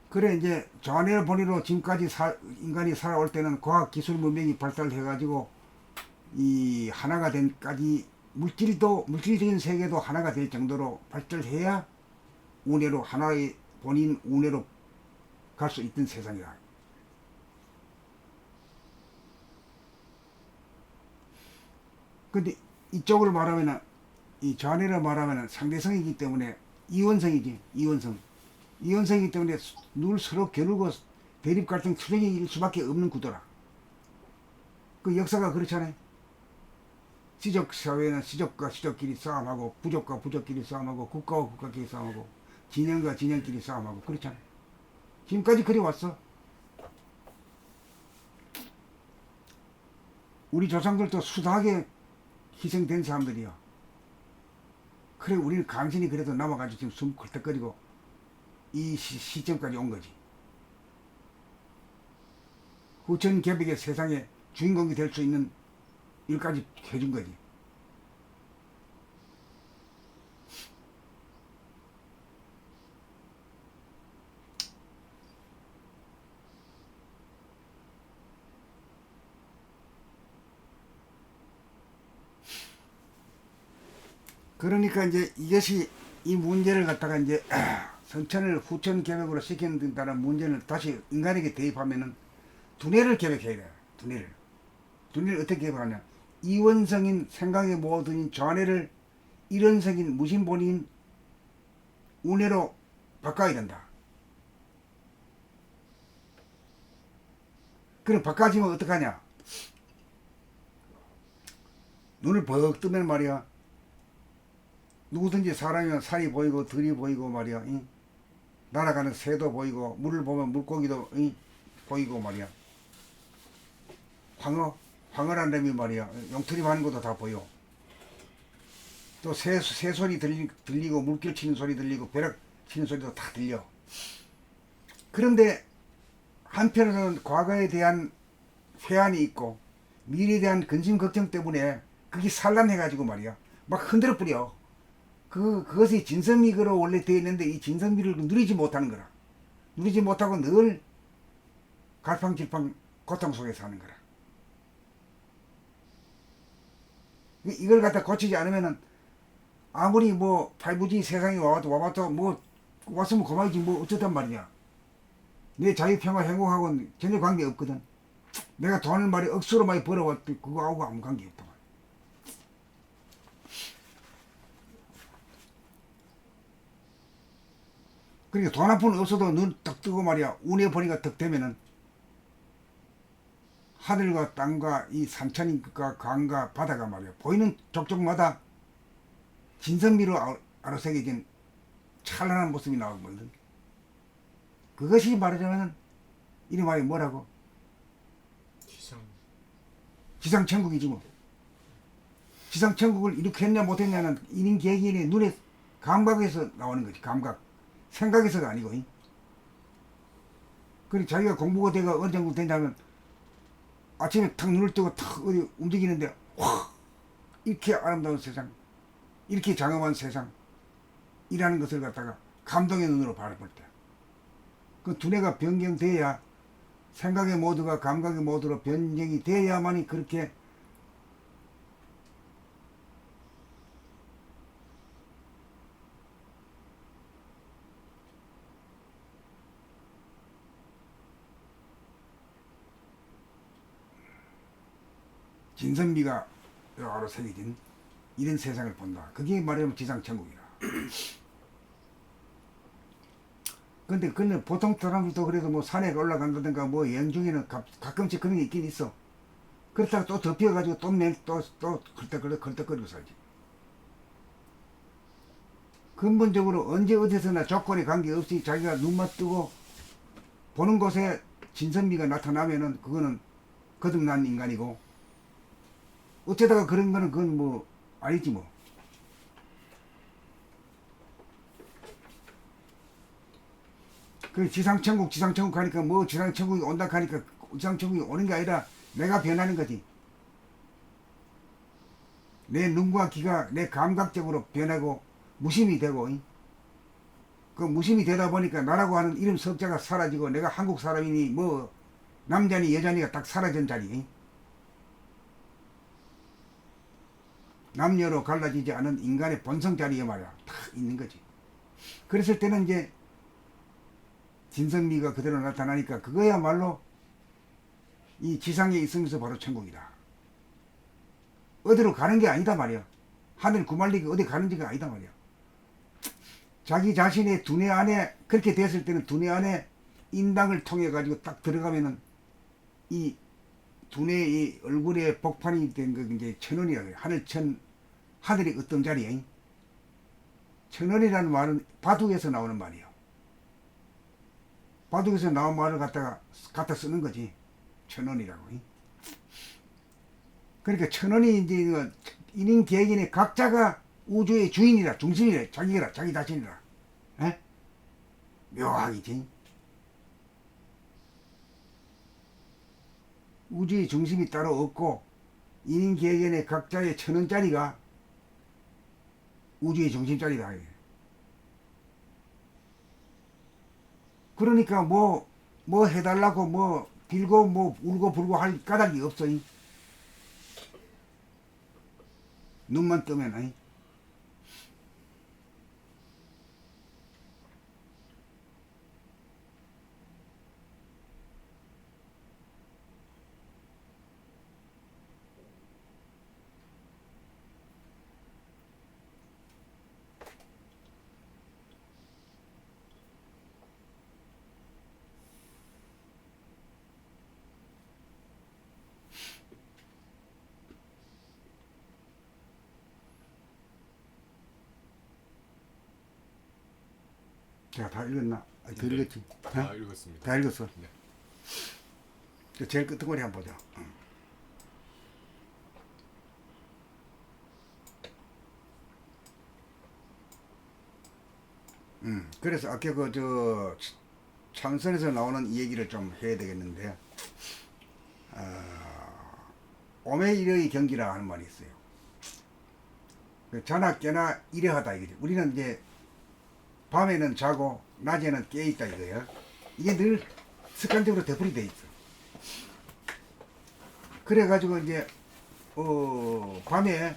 그래 이제 좌뇌 본의로 지금까지 인간이 살아올 때는 과학기술 문명이 발달해가지고 이 하나가 된까지 물질적인 세계도 하나가 될 정도로 발달해야 우뇌로 하나의 본인 우뇌로 갈 수 있던 세상이다. 근데 이쪽을 말하면은 이 좌뇌를 말하면은 상대성이기 때문에 이원성이지. 이원성이기 때문에 늘 서로 겨루고 대립 갈등 투쟁일 수밖에 없는 구도라. 그 역사가 그렇잖아요. 시적 사회는 시적과 시적끼리 싸움하고 부족과 부족끼리 싸움하고 국가와 국가끼리 싸움하고 진영과 진영끼리 싸움하고 그렇잖아요. 지금까지 그래 왔어. 우리 조상들도 수다하게 희생된 사람들이야. 그래 우리는 간신히 그래도 남아가지고 지금 숨 헐떡거리고 이 시점까지 온 거지. 후천 개벽의 세상에 주인공이 될 수 있는 일까지 해준 거지. 그러니까 이제 이것이 이 문제를 갖다가 이제 선천을 후천 계획으로 시킨다는 문제를 다시 인간에게 대입하면은 두뇌를 계획해야 돼. 두뇌를 어떻게 계획하냐? 이원성인 생각의 모든인 좌뇌를 일원성인 무심본인 우뇌로 바꿔야 된다. 그럼 바꿔지면 어떡하냐? 눈을 벅 뜨면 말이야. 누구든지 사람이면 살이 보이고 들이 보이고 말이야. 응? 날아가는 새도 보이고 물을 보면 물고기도 응? 보이고 말이야. 황홀한 놈이 말이야. 용투리 하는 것도 다 보여. 또 새 소리 들리고 물결 치는 소리 들리고 벼락 치는 소리도 다 들려. 그런데 한편으로는 과거에 대한 회한이 있고 미래에 대한 근심 걱정 때문에 그게 산란해가지고 말이야. 막 흔들어 뿌려. 그것이 진선미로 원래 되어 있는데 이 진선미를 누리지 못하는 거라. 누리지 못하고 늘 갈팡질팡 고통 속에 사는 거라. 이걸 갖다 고치지 않으면은 아무리 뭐 8부지 세상에 와봐도 뭐 왔으면 고마이지 뭐 어쩌단 말이냐. 내 자유평화 행복하고는 전혀 관계 없거든. 내가 돈을 말이 억수로 많이 벌어왔더니 그거하고 아무 관계 없다. 그러니까 돈 한 푼 없어도 눈 딱 뜨고 말이야. 운에 보니까 딱 되면은 하늘과 땅과 이 산천과 강과 바다가 말이야. 보이는 족족마다 진선미로 아로새겨진 찬란한 모습이 나오거든. 그것이 말하자면 이름하여 뭐라고? 지상천국이지 뭐. 지상천국을 이렇게 했냐 못했냐는 인인개개인의 눈에 감각에서 나오는 거지. 감각. 생각에서가 아니고. 그리고 자기가 공부가 돼가 어느 정도 된다면 아침에 탁 눈을 뜨고 탁 어디 움직이는데 확 이렇게 아름다운 세상, 이렇게 장엄한 세상 이라는 것을 갖다가 감동의 눈으로 바라볼 때 그 두뇌가 변경돼야 생각의 모드가 감각의 모드로 변경이 돼야만이 그렇게 진선미가 여러 새겨진 이런 세상을 본다. 그게 말하면 지상천국이라. 근데 보통 사람들도 그래도 뭐 산에 올라간다든가 뭐 여행 중에는 가끔씩 그런 게 있긴 있어. 그렇다가 또 덮여가지고 또 걸떡거리고 살지. 근본적으로 언제 어디서나 조건에 관계없이 자기가 눈만 뜨고 보는 곳에 진선미가 나타나면은 그거는 거듭난 인간이고 어쩌다가 그런 거는 그건 뭐 아니지 뭐. 그 지상천국 하니까 뭐 지상천국이 온다 하니까 지상천국이 오는 게 아니라 내가 변하는 거지. 내 눈과 귀가 내 감각적으로 변하고 무심이 되고 그 무심이 되다 보니까 나라고 하는 이름 석자가 사라지고 내가 한국 사람이니 뭐 남자니 여자니가 딱 사라진 자리. 남녀로 갈라지지 않은 인간의 본성 자리에 말이야 다 있는 거지. 그랬을 때는 이제 진선미가 그대로 나타나니까 그거야말로 이 지상에 있으면서 바로 천국이다. 어디로 가는 게 아니다 말이야. 하늘 구말리기 어디 가는지가 아니다 말이야. 자기 자신의 두뇌 안에 그렇게 됐을 때는 두뇌 안에 인당을 통해 가지고 딱 들어가면은 이 두뇌의 얼굴에 복판이 된 거 이제 천원이라고 해요. 하늘이 어떤 자리에 천원이라는 말은 바둑에서 나오는 말이에요. 바둑에서 나온 말을 갖다 쓰는 거지. 천원이라고. 그러니까 천원이 이제 인인 개개인의 각자가 우주의 주인이라 중심이라 자기라 자기 자신이라. 에? 묘하기지. 우주의 중심이 따로 없고 인인 개개인의 각자의 천원짜리가 우주의 중심짜리다. 그러니까 뭐 해달라고 뭐 빌고 뭐 울고 불고 할 까닭이 없어. 눈만 뜨면. 제가 다 읽었나? 아, 더 네. 읽었지? 다 읽었습니다. 다 읽었어. 네. 그 제일 끝머리 한번 보자. 그래서 아까 그 저 참선에서 나오는 이 얘기를 좀 해야 되겠는데, 오매일의 경기라 하는 말이 있어요. 그 자나 깨나 이러하다 이거죠. 우리는 이제 밤에는 자고 낮에는 깨 있다 이거예요. 이게 늘 습관적으로 되풀이 돼 있어. 그래가지고 이제 밤에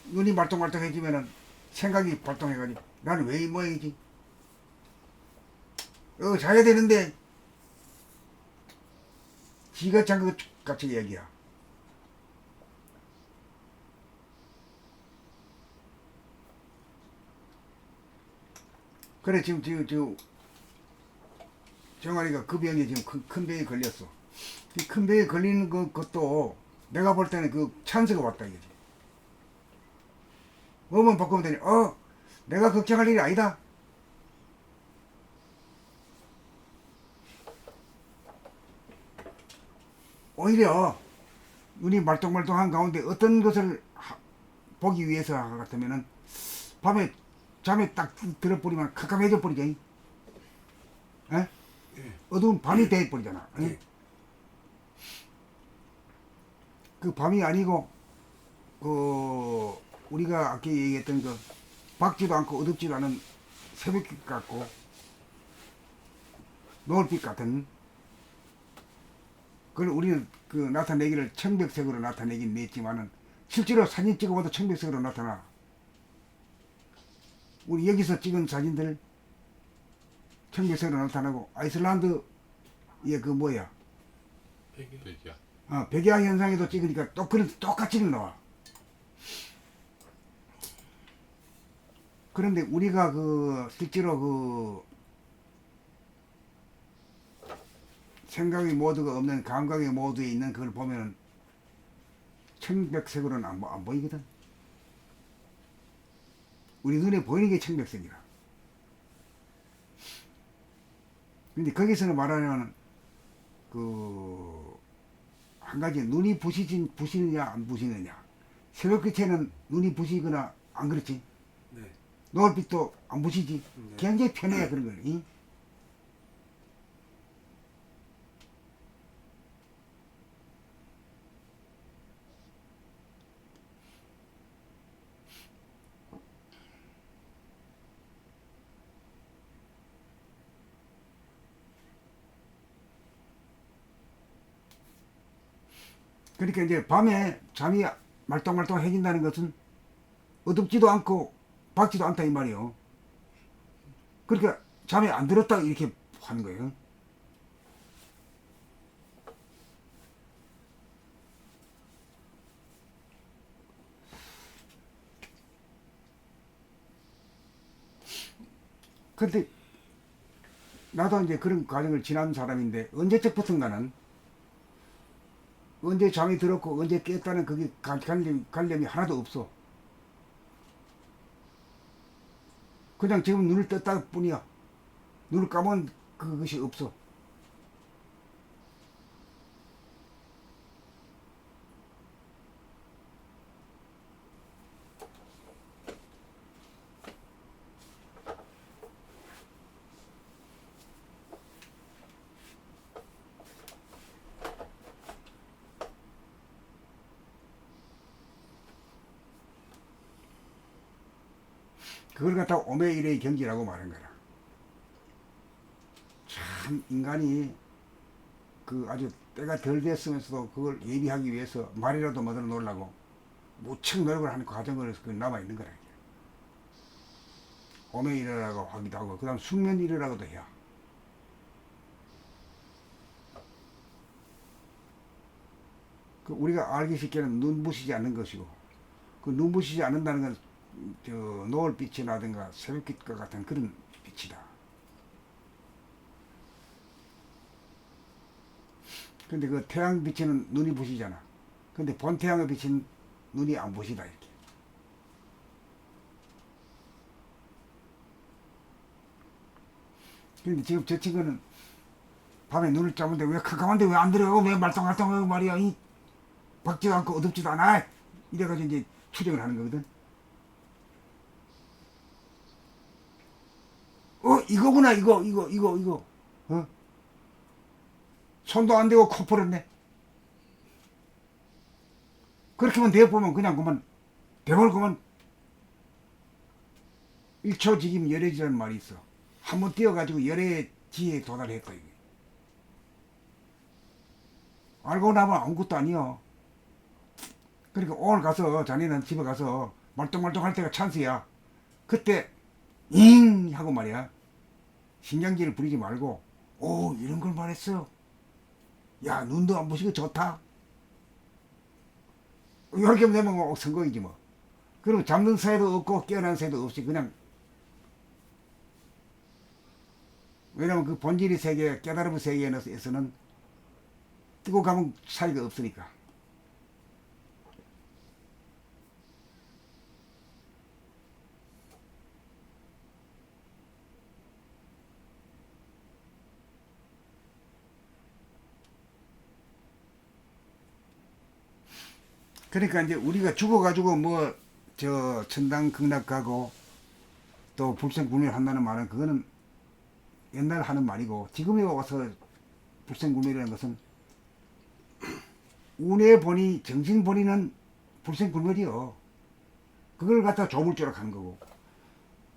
눈이 말똥말똥해지면은 생각이 발동해가지고 나는 왜 이 모양이지? 자야 되는데 지가 잔 것 같이 얘기야. 그래 지금 정환이가 그 병에 지금 큰 병에 걸렸어. 이 큰 병에 걸리는 것도 내가 볼 때는 그 찬스가 왔다 이거지. 뭐만 바꾸면 되니? 내가 걱정할 일이 아니다. 오히려 눈이 말똥말똥한 가운데 어떤 것을 보기 위해서 같으면은 밤에 잠에 딱 들어버리면 캄캄해져 버리지. 에? 어두운 밤이 돼 버리잖아. 에? 그 밤이 아니고 그 우리가 아까 얘기했던 그 밝지도 않고 어둡지도 않은 새벽빛 같고 노을빛 같은 그걸 우리는 그 나타내기를 청백색으로 나타내긴 냈지만은 실제로 사진 찍어봐도 청백색으로 나타나. 우리 여기서 찍은 사진들 청백색으로 나타나고 아이슬란드의 그 뭐야 백이야. 백야 현상에도 찍으니까 또 그런 똑같이 나와. 그런데 우리가 그 실제로 그 생각의 모드가 없는 감각의 모드에 있는 그걸 보면은 청백색으로는 안 보이거든. 우리 눈에 보이는 게 청백색이라. 근데 거기서는 말하자면 그 한 가지 눈이 부시느냐 안 부시느냐. 새벽빛에는 눈이 부시거나 안 그렇지. 네. 노을빛도 안 부시지. 네. 굉장히 편해야 그런 거야. 이? 그러니까 이제 밤에 잠이 말똥말똥해진다는 것은 어둡지도 않고 밝지도 않다 이 말이에요. 그러니까 잠에 안 들었다 이렇게 하는 거예요. 근데 나도 이제 그런 과정을 지난 사람인데 언제적부터 나는 언제 잠이 들었고 언제 깼다는 그게 관념이 하나도 없어. 그냥 지금 눈을 떴다 뿐이야. 눈을 감은 그것이 없어. 그걸 갖다가 오매일의 경지라고 말한 거라. 참 인간이 그 아주 때가 덜 됐으면서도 그걸 예비하기 위해서 말이라도 만들어 놓으려고 무척 노력을 하는 과정을 그 남아 있는 거라. 오매일이라고 하기도 하고 그 다음 숙면일이라고도 해요. 그 우리가 알기 쉽게는 눈부시지 않는 것이고 그 눈부시지 않는다는 건 저 노을빛이라든가 새벽빛과 같은 그런 빛이다. 근데 그 태양 빛에는 눈이 부시잖아. 근데 본 태양의 빛은 눈이 안 부시다 이렇게. 근데 지금 저 친구는 밤에 눈을 감는데 왜 캄캄한데 왜 안 들어가고 왜 말똥말똥하고 말이야. 이 박지도 않고 어둡지도 않아. 이래가지고 이제 추정을 하는 거거든. 이거구나 이거. 손도 안 대고 코 풀었네. 그렇게만 대보면 그냥 그만 대볼 그만 1초 지기면 열애지라는 말이 있어. 한번 뛰어가지고 열애지에 도달했다 이게. 알고 나면 아무것도 아니여. 그러니까 오늘 가서 자네는 집에 가서 말똥말똥 할 때가 찬스야. 그때 잉 하고 말이야. 신경질을 부리지 말고 오 이런 걸 말했어. 야 눈도 안 부시고 좋다. 이렇게 되면 뭐 성공이지 뭐. 그리고 잠든 새도 없고 깨어난 새도 없이 그냥. 왜냐면 그 본질의 세계 깨달음의 세계에서는 뜨고 가면 사이가 없으니까. 그러니까 이제 우리가 죽어가지고 뭐 저 천당 극락 가고 또 불생불멸 한다는 말은 그거는 옛날 하는 말이고 지금에 와서 불생불멸이라는 것은 운의 본이 정신 본이는 불생불멸이요. 그걸 갖다 조물주로 하는 거고.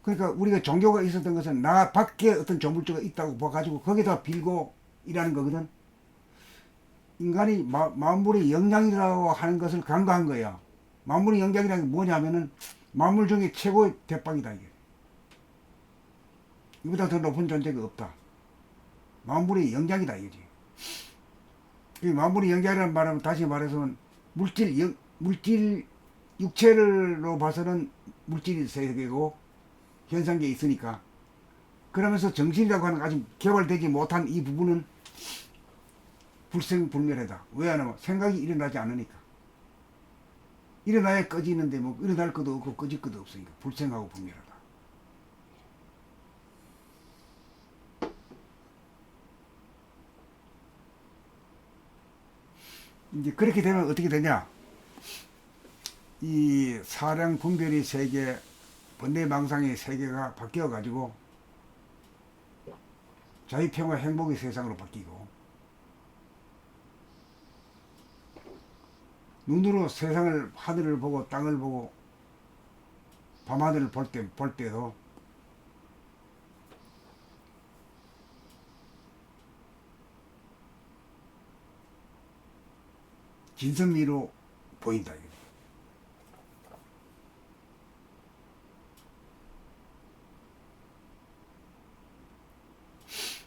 그러니까 우리가 종교가 있었던 것은 나 밖에 어떤 조물주가 있다고 봐가지고 거기다 빌고 일하는 거거든. 인간이 만물의 영향이라고 하는 것을 간과한 거야. 만물의 영향이라는 게 뭐냐면은 만물 중에 최고의 대빵이다 이게. 이보다 더 높은 존재가 없다. 만물의 영향이다 이거지. 이 만물의 영향이라는 말은 다시 말해서 물질 육체로 봐서는 물질이 세계고 현상계에 있으니까. 그러면서 정신이라고 하는 아직 개발되지 못한 이 부분은 불생불멸하다. 왜 안 하면 생각이 일어나지 않으니까. 일어나야 꺼지는데 뭐 일어날 것도 없고 꺼질 것도 없으니까 불생하고 불멸하다. 이제 그렇게 되면 어떻게 되냐? 이 사량 분별의 세계, 번뇌망상의 세계가 바뀌어 가지고 자유평화 행복의 세상으로 바뀌고 눈으로 세상을 하늘을 보고 땅을 보고 밤하늘을 볼 때도 진선미로 보인다.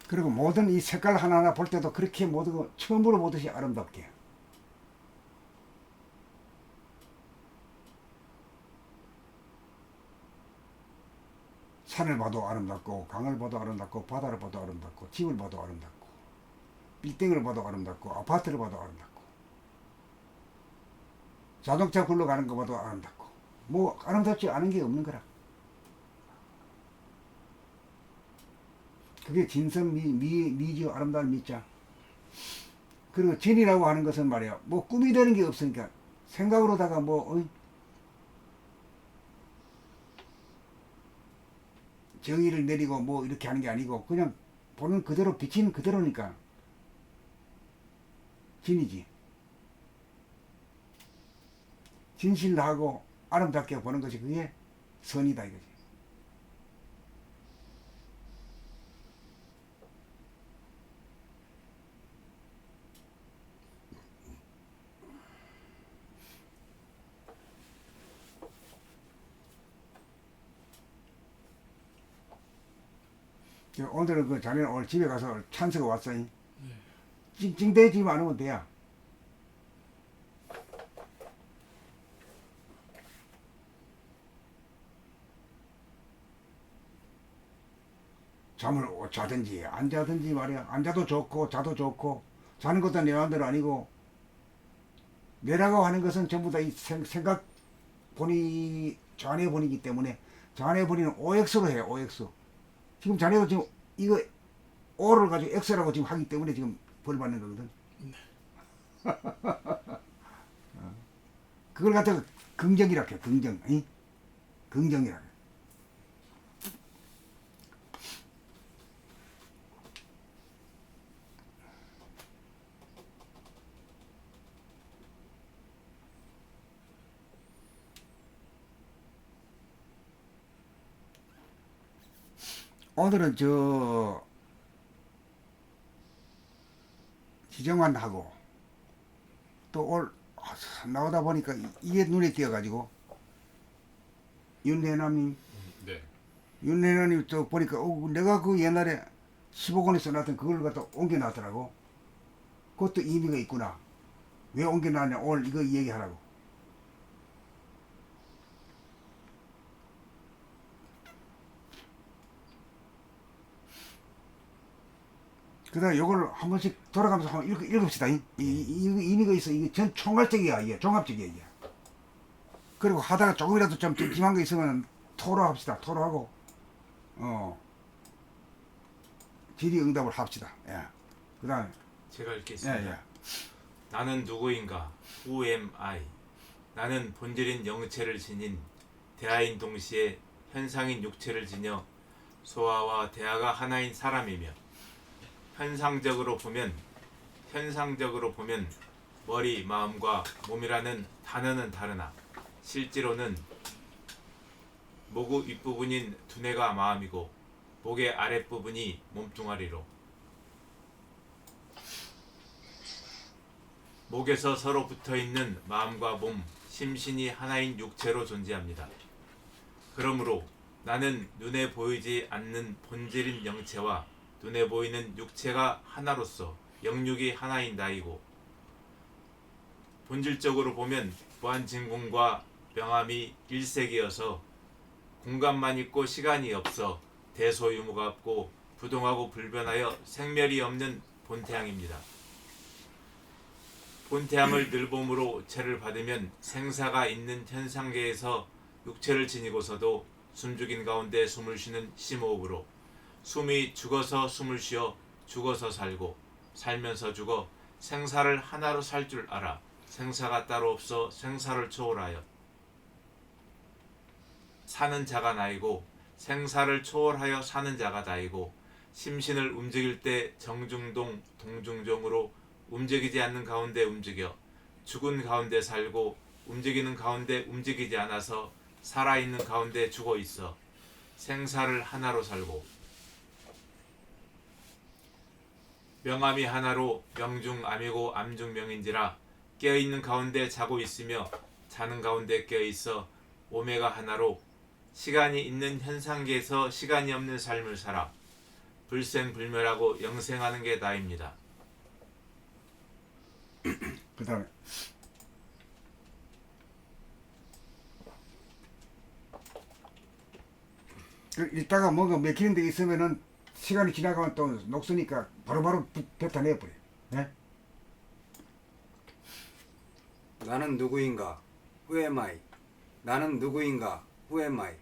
그리고 모든 이 색깔 하나하나 볼 때도 그렇게 모든 거 처음으로 보듯이 아름답게. 산을 봐도 아름답고 강을 봐도 아름답고 바다를 봐도 아름답고 집을 봐도 아름답고 빌딩을 봐도 아름답고 아파트를 봐도 아름답고 자동차 굴러가는 거 봐도 아름답고 뭐 아름답지 않은 게 없는 거라. 그게 진선 미지요 아름다운 미자. 그리고 진이라고 하는 것은 말이야 뭐 꿈이 되는 게 없으니까 생각으로다가 뭐 정의를 내리고 뭐 이렇게 하는 게 아니고 그냥 보는 그대로 비치는 그대로니까 진이지. 진실하고 아름답게 보는 것이 그게 선이다 이거지. 오늘은 그 자네는 오늘 집에 가서 찬스가 왔어. 찡찡대지만 않으면 돼야. 잠을 자든지 안 자든지 말이야. 앉아도 좋고 자도 좋고 자는 것도 내 마음대로 아니고 내라고 하는 것은 전부 다 이 생각 본이 자네 본이기 때문에 자네 본이는 OX로 해. OX. 지금 자네도 지금 이거 O를 가지고 X라고 지금 하기 때문에 지금 벌 받는 거거든. 그걸 갖다가 긍정이라 해. 긍정. 이? 긍정이라 해. 오늘은 저 지정환하고 또 올 나오다 보니까 이게 눈에 띄어가지고 윤대남님 네. 윤대남님 또 보니까 내가 그 옛날에 15권에 써놨던 그걸 갖다 옮겨놨더라고. 그것도 의미가 있구나. 왜 옮겨놨냐 오늘 이거 얘기하라고. 그 다음에 요걸 한 번씩 돌아가면서 한번 읽읍시다. 이거 의미가 있어. 이게 전 총괄적이야. 이게 종합적이야. 이게. 그리고 하다가 조금이라도 좀 찜찜한 거 있으면 토로합시다. 토로하고, 질의응답을 합시다. 예. 그 다음에, 제가 읽겠습니다. 예, 예. 나는 누구인가? Who am I? 나는 본질인 영체를 지닌 대하인 동시에 현상인 육체를 지녀 소아와 대하가 하나인 사람이며 현상적으로 보면 머리, 마음과 몸이라는 단어는 다르나 실제로는 목 윗부분인 두뇌가 마음이고 목의 아랫부분이 몸뚱아리로 목에서 서로 붙어있는 마음과 몸, 심신이 하나인 육체로 존재합니다. 그러므로 나는 눈에 보이지 않는 본질인 영체와 눈에 보이는 육체가 하나로서 영육이 하나인 나이고 본질적으로 보면 무한진공과 명암이 일색이어서 공간만 있고 시간이 없어 대소유무가 없고 부동하고 불변하여 생멸이 없는 본태양입니다. 본태양을 늘봄으로 체를 받으면 생사가 있는 현상계에서 육체를 지니고서도 숨죽인 가운데 숨을 쉬는 심호흡으로 숨이 죽어서 숨을 쉬어 죽어서 살고 살면서 죽어 생사를 하나로 살 줄 알아 생사가 따로 없어 생사를 초월하여 사는 자가 나이고 생사를 초월하여 사는 자가 나이고 심신을 움직일 때 정중동 동중종으로 움직이지 않는 가운데 움직여 죽은 가운데 살고 움직이는 가운데 움직이지 않아서 살아있는 가운데 죽어 있어 생사를 하나로 살고 명암이 하나로 명중 암이고 암중 명인지라 깨어있는 가운데 자고 있으며 자는 가운데 깨어있어 오메가 하나로 시간이 있는 현상계에서 시간이 없는 삶을 살아 불생불멸하고 영생하는 게 나입니다. 그 다음에, 읽다가 뭔가 맥히는 데 있으면은 시간이 지나가면 또 녹으니까 바로바로 뱉어내버려. 예? 나는 누구인가? Who am I? 나는 누구인가? Who am I?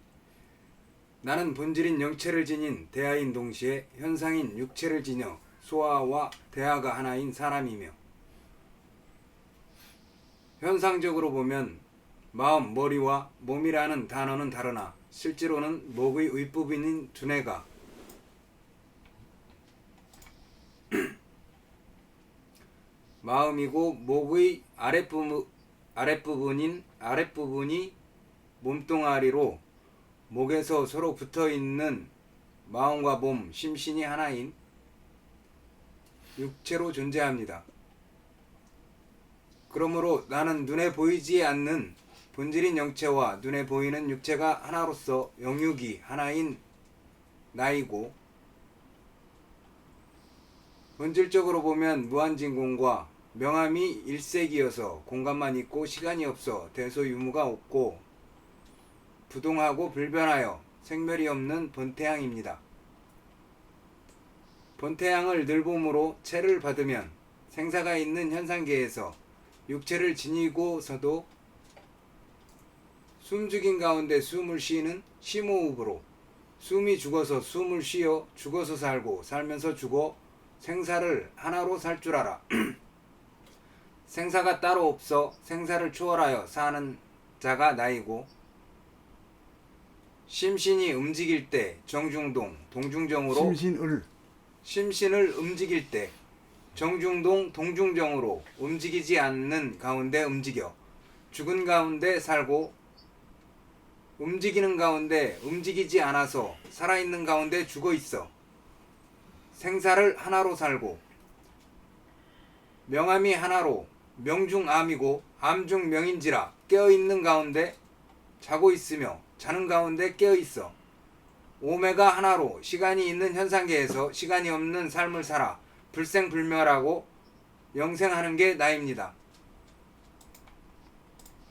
나는 본질인 영체를 지닌 대하인 동시에 현상인 육체를 지녀 소아와 대하가 하나인 사람이며 현상적으로 보면 마음, 머리와 몸이라는 단어는 다르나 실제로는 목의 윗부분인 두뇌가 마음이고 목의 아랫부분이 몸뚱아리로 목에서 서로 붙어있는 마음과 몸, 심신이 하나인 육체로 존재합니다. 그러므로 나는 눈에 보이지 않는 본질인 영체와 눈에 보이는 육체가 하나로서 영육이 하나인 나이고 본질적으로 보면 무한진공과 명암이 일색이어서 공간만 있고 시간이 없어 대소유무가 없고 부동하고 불변하여 생멸이 없는 본태양입니다. 본태양을 늘봄으로 체를 받으면 생사가 있는 현상계에서 육체를 지니고서도 숨죽인 가운데 숨을 쉬는 심호흡으로 숨이 죽어서 숨을 쉬어 죽어서 살고 살면서 죽어 생사를 하나로 살 줄 알아. 생사가 따로 없어 생사를 초월하여 사는 자가 나이고 심신이 움직일 때 정중동 동중정으로 심신을 움직일 때 정중동 동중정으로 움직이지 않는 가운데 움직여 죽은 가운데 살고 움직이는 가운데 움직이지 않아서 살아있는 가운데 죽어 있어 생사를 하나로 살고 명암이 하나로 명중 암이고 암중 명인지라 깨어있는 가운데 자고 있으며 자는 가운데 깨어있어 오매가 하나로 시간이 있는 현상계에서 시간이 없는 삶을 살아 불생불멸하고 영생하는 게 나입니다.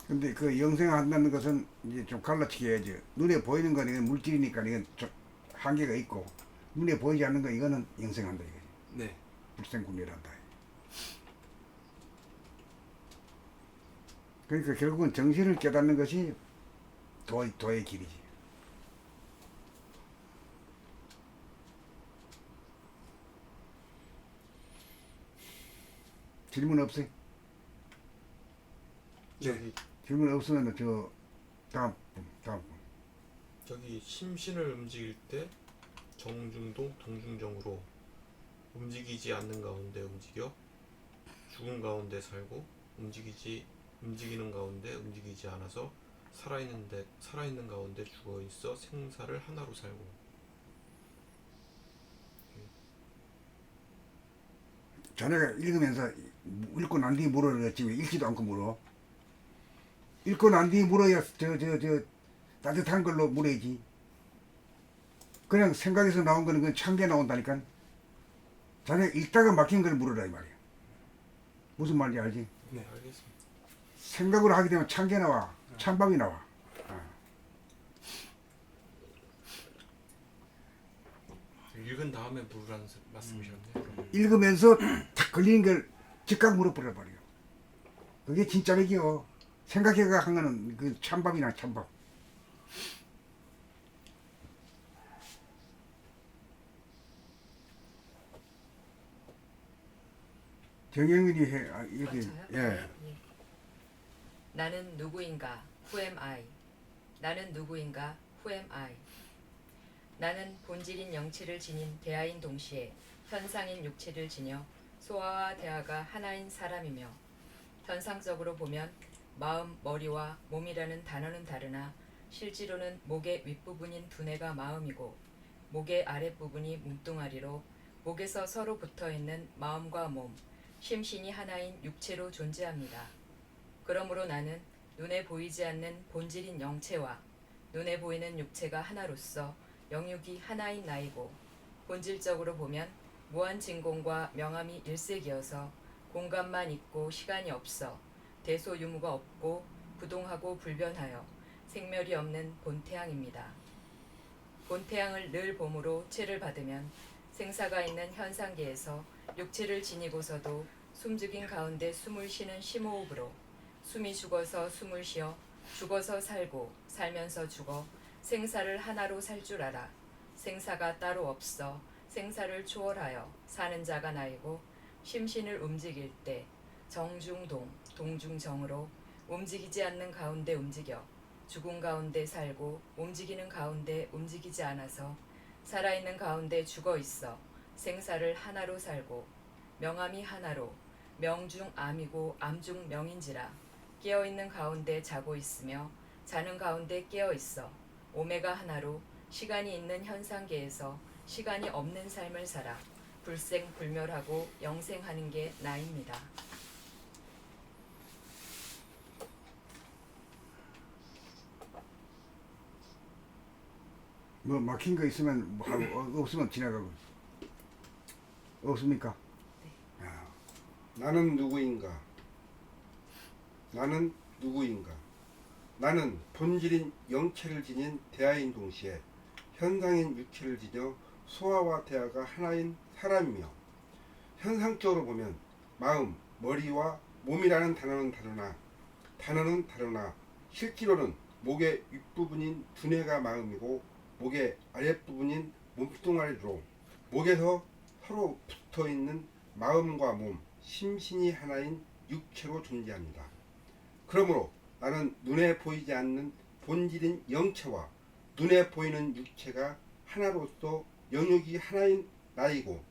근데 그 영생한다는 것은 이제 좀 갈라치기 해야지. 눈에 보이는 건 이건 물질이니까 이건 좀 한계가 있고, 눈에 보이지 않는 건 이거는 영생한다 이거지. 네. 불생불멸한다. 그러니까 결국은 정신을 깨닫는 것이 도의 길이지. 질문 없어요? 네. 질문 없으면 저 다음 분. 저기 심신을 움직일 때 정중동 동중정으로 움직이지 않는 가운데 움직여 죽은 가운데 살고 움직이는 가운데 움직이지 않아서 살아있는 가운데 죽어 있어 생사를 하나로 살고. 자네가 읽으면서 읽고 난 뒤에 물어라 그랬지 왜 읽지도 않고 물어? 읽고 난 뒤에 물어야 저 따뜻한 걸로 물어야지. 그냥 생각에서 나온 거는 그냥 찬게 나온다니까. 자네 읽다가 막힌 걸 물어라 이 말이야. 무슨 말인지 알지? 네, 알겠습니다. 생각으로 하게 되면 찬게 나와. 찬밥이 나와. 읽은 다음에 물으라는 말씀이셨네요. 읽으면서 탁 걸리는 걸 즉각 물어버려 버려. 그게 진짜 맥이요. 생각해가 한 거는 그 찬밥이나 찬밥. 정영민이 해 이렇게 저요? 예. 예. 나는 누구인가? Who am I? 나는 누구인가? Who am I? 나는 본질인 영체를 지닌 대하인 동시에 현상인 육체를 지녀 소아와 대하가 하나인 사람이며 현상적으로 보면 마음, 머리와 몸이라는 단어는 다르나 실제로는 목의 윗부분인 두뇌가 마음이고 목의 아랫부분이 몸뚱아리로 목에서 서로 붙어있는 마음과 몸, 심신이 하나인 육체로 존재합니다. 그러므로 나는 눈에 보이지 않는 본질인 영체와 눈에 보이는 육체가 하나로서 영육이 하나인 나이고 본질적으로 보면 무한진공과 명암이 일색이어서 공간만 있고 시간이 없어 대소유무가 없고 부동하고 불변하여 생멸이 없는 본태양입니다. 본태양을 늘 봄으로 체를 받으면 생사가 있는 현상계에서 육체를 지니고서도 숨죽인 가운데 숨을 쉬는 심호흡으로 숨이 죽어서 숨을 쉬어 죽어서 살고 살면서 죽어 생사를 하나로 살 줄 알아. 생사가 따로 없어 생사를 초월하여 사는 자가 나이고 심신을 움직일 때 정중동 동중정으로 움직이지 않는 가운데 움직여 죽은 가운데 살고 움직이는 가운데 움직이지 않아서 살아있는 가운데 죽어 있어 생사를 하나로 살고 명암이 하나로 명중 암이고 암중 명인지라 깨어있는 가운데 자고 있으며 자는 가운데 깨어있어 오매가 하나로 시간이 있는 현상계에서 시간이 없는 삶을 살아 불생불멸하고 영생하는 게 나입니다. 뭐 막힌 거 있으면 뭐 하고 없으면 지나가고. 없습니까? 나는 누구인가? 나는 누구인가? 나는 본질인 영체를 지닌 대하인 동시에 현상인 육체를 지녀 소아와 대하가 하나인 사람이며 현상적으로 보면 마음, 머리와 몸이라는 단어는 다르나 실제로는 목의 윗부분인 두뇌가 마음이고 목의 아랫부분인 몸뚱아리로 목에서 서로 붙어있는 마음과 몸, 심신이 하나인 육체로 존재합니다. 그러므로 나는 눈에 보이지 않는 본질인 영체와 눈에 보이는 육체가 하나로서 영역이 하나인 나이고,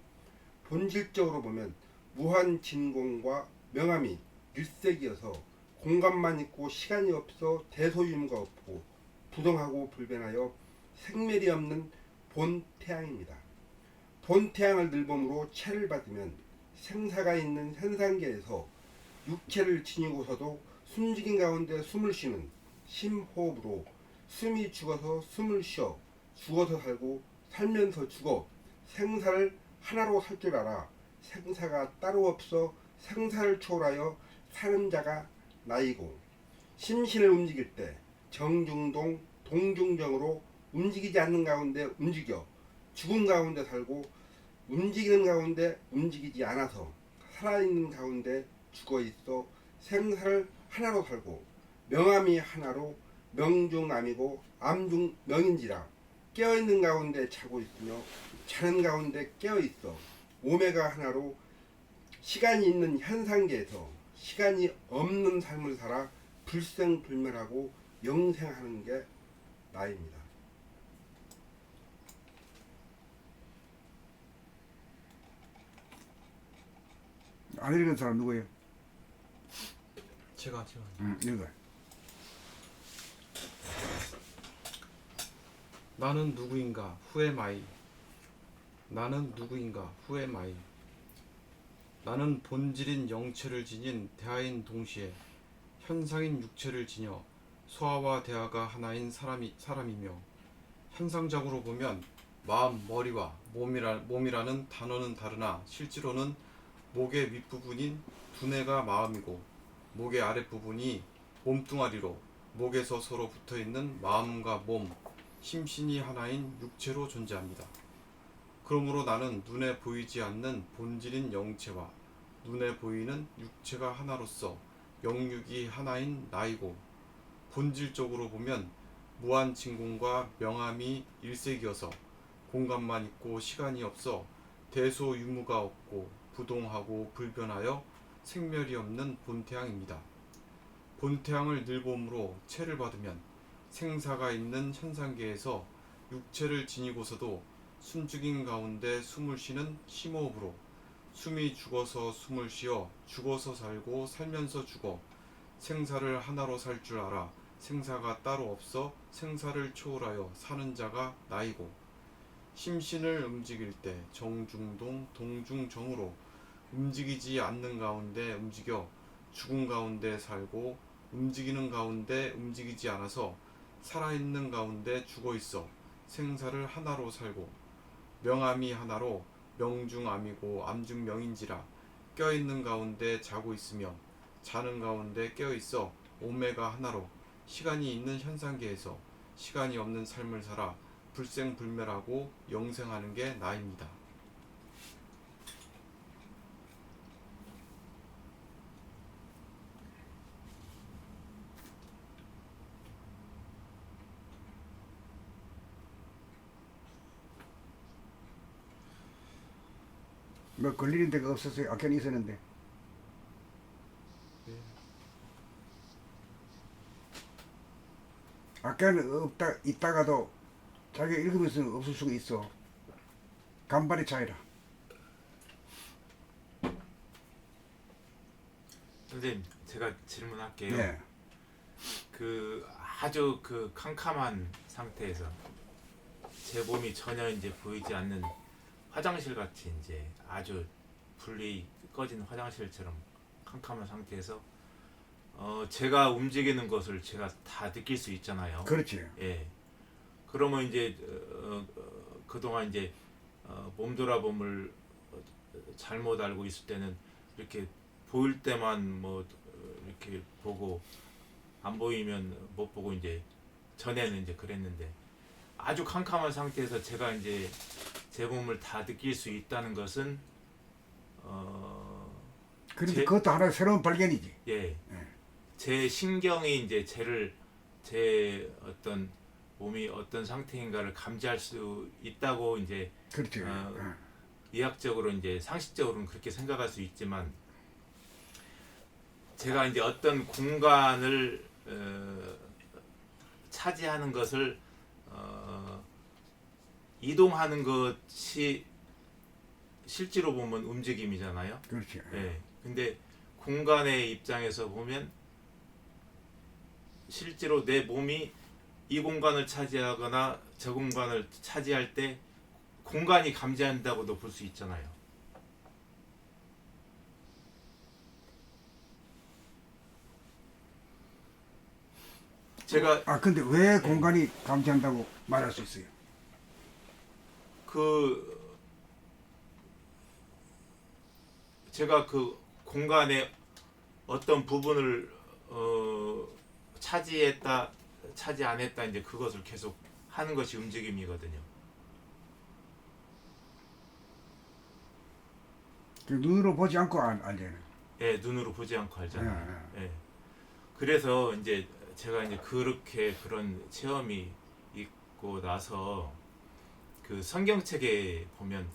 본질적으로 보면 무한 진공과 명암이 일색이어서 공간만 있고 시간이 없어 대소유무가 없고 부동하고 불변하여 생멸이 없는 본태양입니다. 본태양을 늘봄으로 체를 받으면 생사가 있는 현상계에서 육체를 지니고서도 숨죽인 가운데 숨을 쉬는 심호흡으로 숨이 죽어서 숨을 쉬어 죽어서 살고 살면서 죽어 생사를 하나로 살 줄 알아 생사가 따로 없어 생사를 초월하여 사는 자가 나이고, 심신을 움직일 때 정중동 동중정으로 움직이지 않는 가운데 움직여 죽은 가운데 살고 움직이는 가운데 움직이지 않아서 살아있는 가운데 죽어있어 생사를 하나로 살고, 명암이 하나로 명중암이고 암중명인지라 깨어있는 가운데 자고 있으며 자는 가운데 깨어있어 오메가 하나로 시간이 있는 현상계에서 시간이 없는 삶을 살아 불생불멸하고 영생하는 게 나입니다. 안 읽은 사람 누구예요? 제가 읽어. 나는 누구인가? Who am I? 나는 누구인가? Who am I? 나는 본질인 영체를 지닌 대하인 동시에 현상인 육체를 지녀 소아와 대하가 하나인 사람이며, 현상적으로 보면 마음, 머리와 몸이라는 단어는 다르나 실제로는 목의 윗부분인 두뇌가 마음이고 목의 아랫부분이 몸뚱아리로 목에서 서로 붙어있는 마음과 몸, 심신이 하나인 육체로 존재합니다. 그러므로 나는 눈에 보이지 않는 본질인 영체와 눈에 보이는 육체가 하나로서 영육이 하나인 나이고, 본질적으로 보면 무한 진공과 명암이 일색이어서 공간만 있고 시간이 없어 대소유무가 없고 부동하고 불변하여 생멸이 없는 본태양입니다. 본태양을 늘봄으로 체를 받으면 생사가 있는 현상계에서 육체를 지니고서도 숨죽인 가운데 숨을 쉬는 심호흡으로 숨이 죽어서 숨을 쉬어 죽어서 살고 살면서 죽어 생사를 하나로 살 줄 알아 생사가 따로 없어 생사를 초월하여 사는 자가 나이고, 심신을 움직일 때 정중동 동중정으로 움직이지 않는 가운데 움직여 죽은 가운데 살고 움직이는 가운데 움직이지 않아서 살아있는 가운데 죽어있어 생사를 하나로 살고, 명암이 하나로 명중암이고 암중명인지라 껴있는 가운데 자고 있으며 자는 가운데 깨어있어 오메가 하나로 시간이 있는 현상계에서 시간이 없는 삶을 살아 불생불멸하고 영생하는 게 나입니다. 뭐 걸리는 데가 없었어요? 아까는 있었는데. 아까는 있다가도 자기가 읽으면서 없을 수가 있어. 간발의 차이라. 선생님, 제가 질문할게요. 네. 그 아주 그 캄캄한 상태에서 제 몸이 전혀 이제 보이지 않는 화장실 같이 이제 아주 불이 꺼진 화장실처럼 캄캄한 상태에서 제가 움직이는 것을 제가 다 느낄 수 있잖아요. 그렇지. 예. 그러면 이제 그동안 이제 몸돌아봄을 잘못 알고 있을 때는 이렇게 보일 때만 뭐 이렇게 보고 안 보이면 못 보고 이제 전에는 이제 그랬는데, 아주 캄캄한 상태에서 제가 이제 제 몸을 다 느낄 수 있다는 것은 그런데 그것도 하나의 새로운 발견이지. 예. 제 신경이 이제 제 어떤 몸이 어떤 상태인가를 감지할 수 있다고 이제 그렇죠. 의학적으로 이제 상식적으로는 그렇게 생각할 수 있지만 제가 이제 어떤 공간을 차지하는 것을 이동하는 것이 실제로 보면 움직임이잖아요. 그렇죠. 예. 근데 공간의 입장에서 보면 실제로 내 몸이 이 공간을 차지하거나 저 공간을 차지할 때 공간이 감지한다고도 볼 수 있잖아요. 제가 근데 왜 공간이 감지한다고 말할 수 있어요? 제가 그 공간의 어떤 부분을 차지했다, 차지 안 했다 이제 그것을 계속 하는 것이 움직임이거든요. 그 눈으로 보지 않고 알잖아요. 예, 눈으로 보지 않고 알잖아요. 예. 예. 그래서 이제 제가 이제 그런 체험이 있고 나서 그 성경책에 보면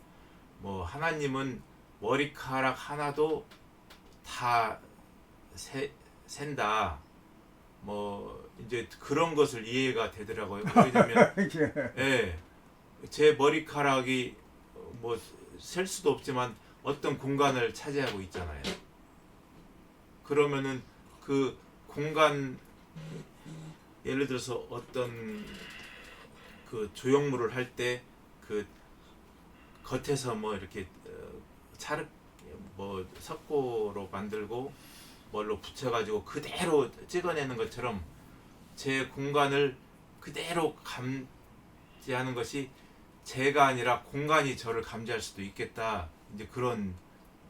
뭐 하나님은 머리카락 하나도 다 센다. 뭐 이제 그런 것을 이해가 되더라고요. 왜냐면 예, 제 머리카락이 뭐 셀 수도 없지만 어떤 공간을 차지하고 있잖아요. 그러면은 그 공간 예를 들어서 어떤 그 조형물을 할 때 그 겉에서 뭐 이렇게 차르 뭐 석고로 만들고 뭘로 붙여가지고 그대로 찍어내는 것처럼 제 공간을 그대로 감지하는 것이 제가 아니라 공간이 저를 감지할 수도 있겠다. 이제 그런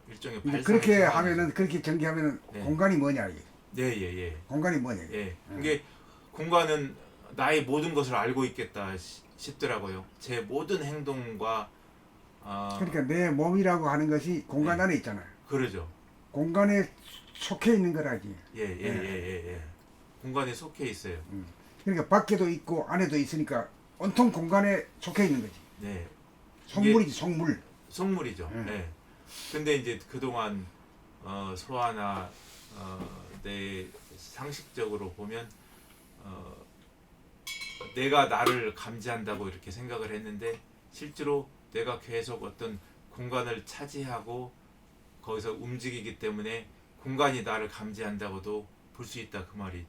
일종의 발상. 그렇게 하면은 그렇게 전개하면은 네. 공간이 뭐냐 이게? 예. 공간이 뭐냐? 예. 이게 공간은 나의 모든 것을 알고 있겠다 싶더라고요. 제 모든 행동과 그러니까 내 몸이라고 하는 것이 공간 네. 안에 있잖아요. 그러죠. 공간에 속해 있는 거라지. 예. 공간에 속해 있어요. 그러니까 밖에도 있고 안에도 있으니까 온통 공간에 속해 있는 거지. 네. 속물이지, 속물. 속물이죠. 예. 근데 이제 그동안 소아나 내 상식적으로 보면 내가 나를 감지한다고 이렇게 생각을 했는데 실제로 내가 계속 어떤 공간을 차지하고 거기서 움직이기 때문에 공간이 나를 감지한다고도 볼 수 있다 그 말을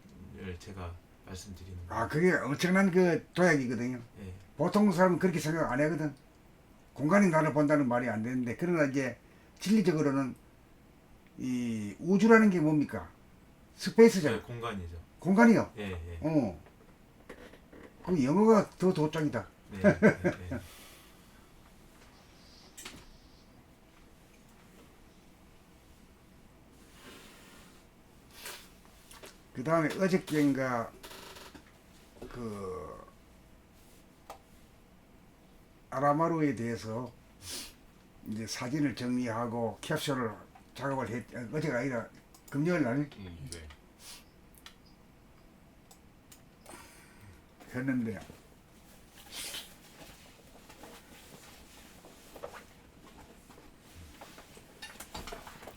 제가 말씀드리는 거예요. 그게 엄청난 그 도약이거든요. 예. 보통 사람은 그렇게 생각 안 하거든. 공간이 나를 본다는 말이 안 되는데, 그러나 이제 진리적으로는 이 우주라는 게 뭡니까? 스페이스잖아. 네, 공간이죠. 공간이요. 예. 그 영어가 더 도짝이다. 네. 그 다음에 어저께인가 그 아라마루에 대해서 이제 사진을 정리하고 캡슐을 작업을 어제가 아니라 금요일 날 네. 했는데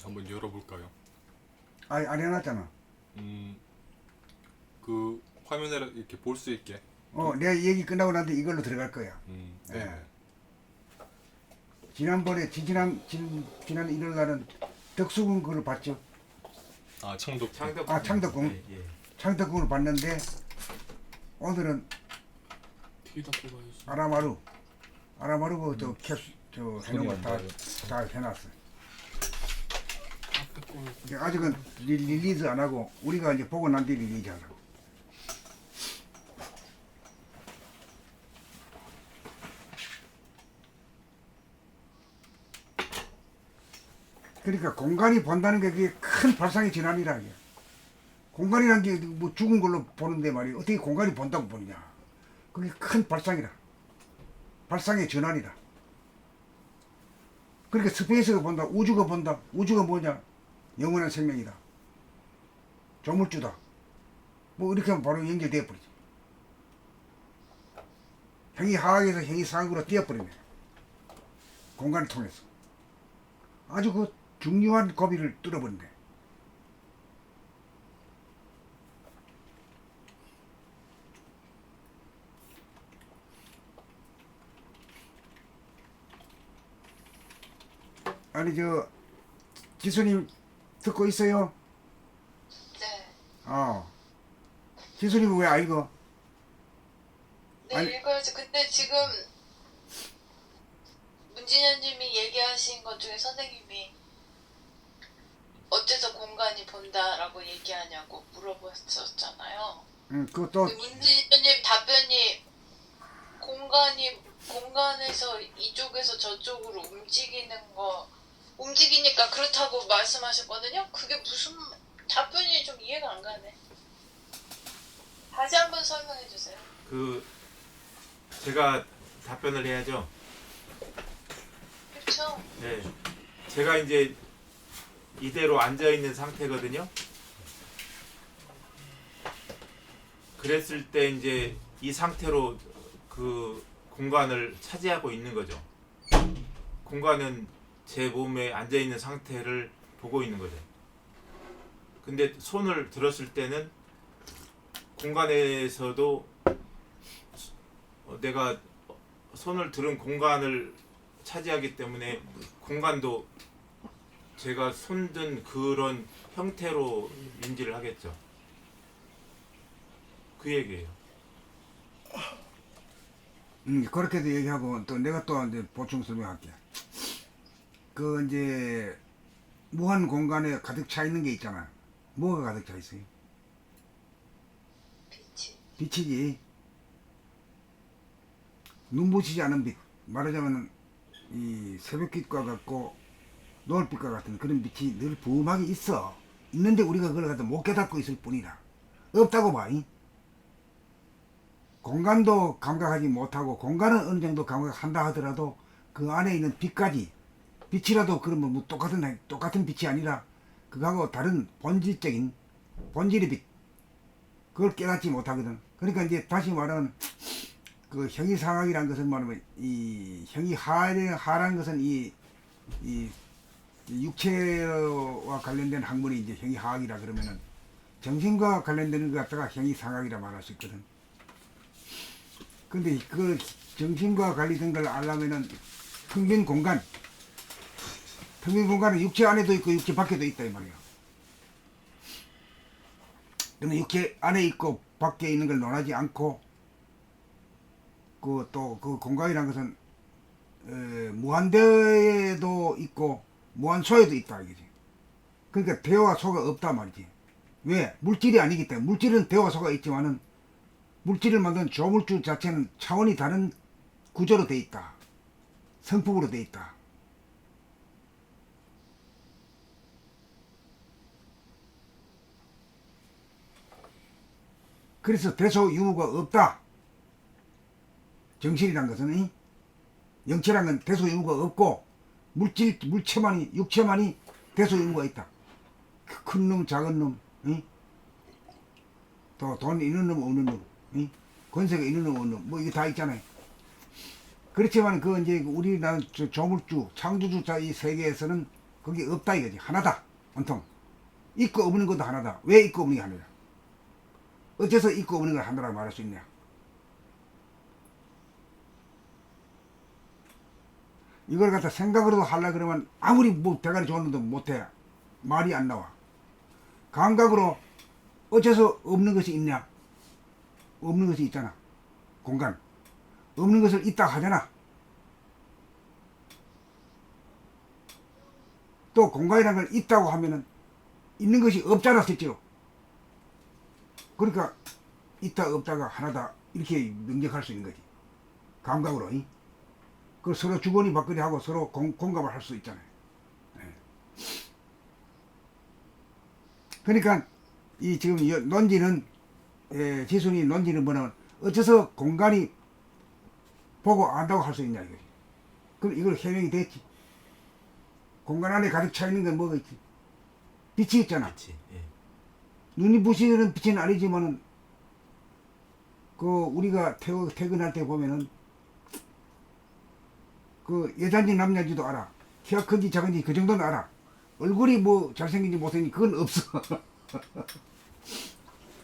한번 열어볼까요? 안 해놨잖아. 그 화면에 이렇게 볼 수 있게. 내가 얘기 끝나고 나서 이걸로 들어갈 거야. 네. 예. 지난번에 지난 일요일 날은 덕수궁 그걸 봤죠. 창덕. 창덕궁. 예. 창덕궁을 봤는데 오늘은 뒤에다 꼽아야지. 아라마루 저 해놓은 거 다 해놨어. 앞에 걸 아직은 릴리즈 안 하고 우리가 이제 보고 난 뒤에 릴리즈 하라고. 그러니까 공간이 본다는 게 그게 큰 발상의 전환이라 이게. 공간이란 게 뭐 죽은 걸로 보는데 말이야. 어떻게 공간이 본다고 보느냐. 그게 큰 발상이라. 발상의 전환이라. 그러니까 스페이스가 본다. 우주가 본다. 우주가 뭐냐. 영원한 생명이다. 조물주다. 뭐 이렇게 하면 바로 연결돼 버리지. 형이 하악에서 형이 상으로 뛰어버리네. 공간을 통해서. 아주 그 중요한 고비를 뚫어버리네. 아니 저 기수님 듣고 있어요? 네. 기수님은 왜 안 읽어? 네, 아니- 읽어야지. 근데 지금 문진현님이 얘기하신 것 중에 선생님이 어째서 공간이 본다라고 얘기하냐고 물어봤었잖아요. 그것도 그 문진현님 답변이 공간에서 이쪽에서 저쪽으로 움직이니까 그렇다고 말씀하셨거든요. 그게 무슨 답변이 좀 이해가 안 가네. 다시 한번 설명해 주세요. 제가 답변을 해야죠. 그렇죠? 네. 제가 이제 이대로 앉아 있는 상태거든요. 그랬을 때 이제 이 상태로 그 공간을 차지하고 있는 거죠. 공간은 제 몸에 앉아 있는 상태를 보고 있는 거죠. 근데 손을 들었을 때는 공간에서도 내가 손을 들은 공간을 차지하기 때문에 공간도 제가 손든 그런 형태로 인지를 하겠죠. 그 얘기예요. 그렇게도 얘기하고 또 내가 또 이제 보충 설명할게. 그 이제 무한 공간에 가득 차 있는 게 있잖아. 뭐가 가득 차 있어요? 빛이지. 눈부시지 않은 빛. 말하자면 이 새벽빛과 같고 노을빛과 같은 그런 빛이 늘 부음하게 있어. 있는데 우리가 그걸 갖다 못 깨닫고 있을 뿐이라. 없다고 봐. 공간도 감각하지 못하고 공간은 어느 정도 감각한다 하더라도 그 안에 있는 빛까지 빛이라도 그러면 뭐 똑같은 빛이 아니라 그거하고 다른 본질의 빛 그걸 깨닫지 못하거든. 그러니까 이제 다시 말하면 그 형이상학이라는 것은 말하면 이 형이하라는 것은 이 육체와 관련된 학문이 이제 형이하학이라 그러면은 정신과 관련되는 것 갖다가 형이상학이라 말할 수 있거든. 근데 그 정신과 관련된 걸 알려면은 평균 공간은 육체 안에도 있고 육체 밖에도 있다 이 말이야. 그러면 육체 안에 있고 밖에 있는 걸 논하지 않고 그 공간이라는 것은 무한대에도 있고 무한소에도 있다 이거지. 그러니까 대와 소가 없다 말이지. 왜? 물질이 아니기 때문에. 물질은 대와 소가 있지만은 물질을 만든 조물주 자체는 차원이 다른 구조로 돼 있다. 성품으로 돼 있다. 그래서 대소 유무가 없다. 정신이란 것은 영체란 건 대소 유무가 없고 물체만이 육체만이 대소 유무가 있다. 큰 놈 작은 놈 또 돈 있는 놈 없는 놈 권세가 있는 놈 없는 놈 뭐 이게 다 있잖아요. 그렇지만 그 이제 우리나라 조물주 창조주자 이 세계에서는 그게 없다 이거지. 하나다. 온통 있고 없는 것도 하나다. 왜 있고 없는 게 하나냐? 어째서 있고 없는 걸 하나라고 말할 수 있냐? 이걸 갖다 생각으로도 하려 그러면 아무리 뭐 대가리 좋은 놈도 못해. 말이 안 나와. 감각으로 어째서 없는 것이 있냐? 없는 것이 있잖아. 공간. 없는 것을 있다 하잖아. 또 공간이라는 걸 있다고 하면은 있는 것이 없잖아 실제로. 그러니까 있다 없다가 하나다 이렇게 명백할 수 있는 거지. 감각으로. 그 서로 주거니 받거니 하고 서로 공감을 할 수 있잖아요. 그러니까 이 지금 논지는 지순이 논지는 뭐냐면 어째서 공간이 보고 안다고 할 수 있냐 이거지. 그럼 이걸 해명이 됐지. 공간 안에 가득 차 있는 건 뭐가 있지? 빛이 있잖아. 눈이 부시는 빛은 아니지만은 그 우리가 퇴근할 때 보면은 그 여잔지 남잔지도 알아. 키가 큰지 작은지 그 정도는 알아. 얼굴이 뭐 잘생긴지 못생긴지 그건 없어.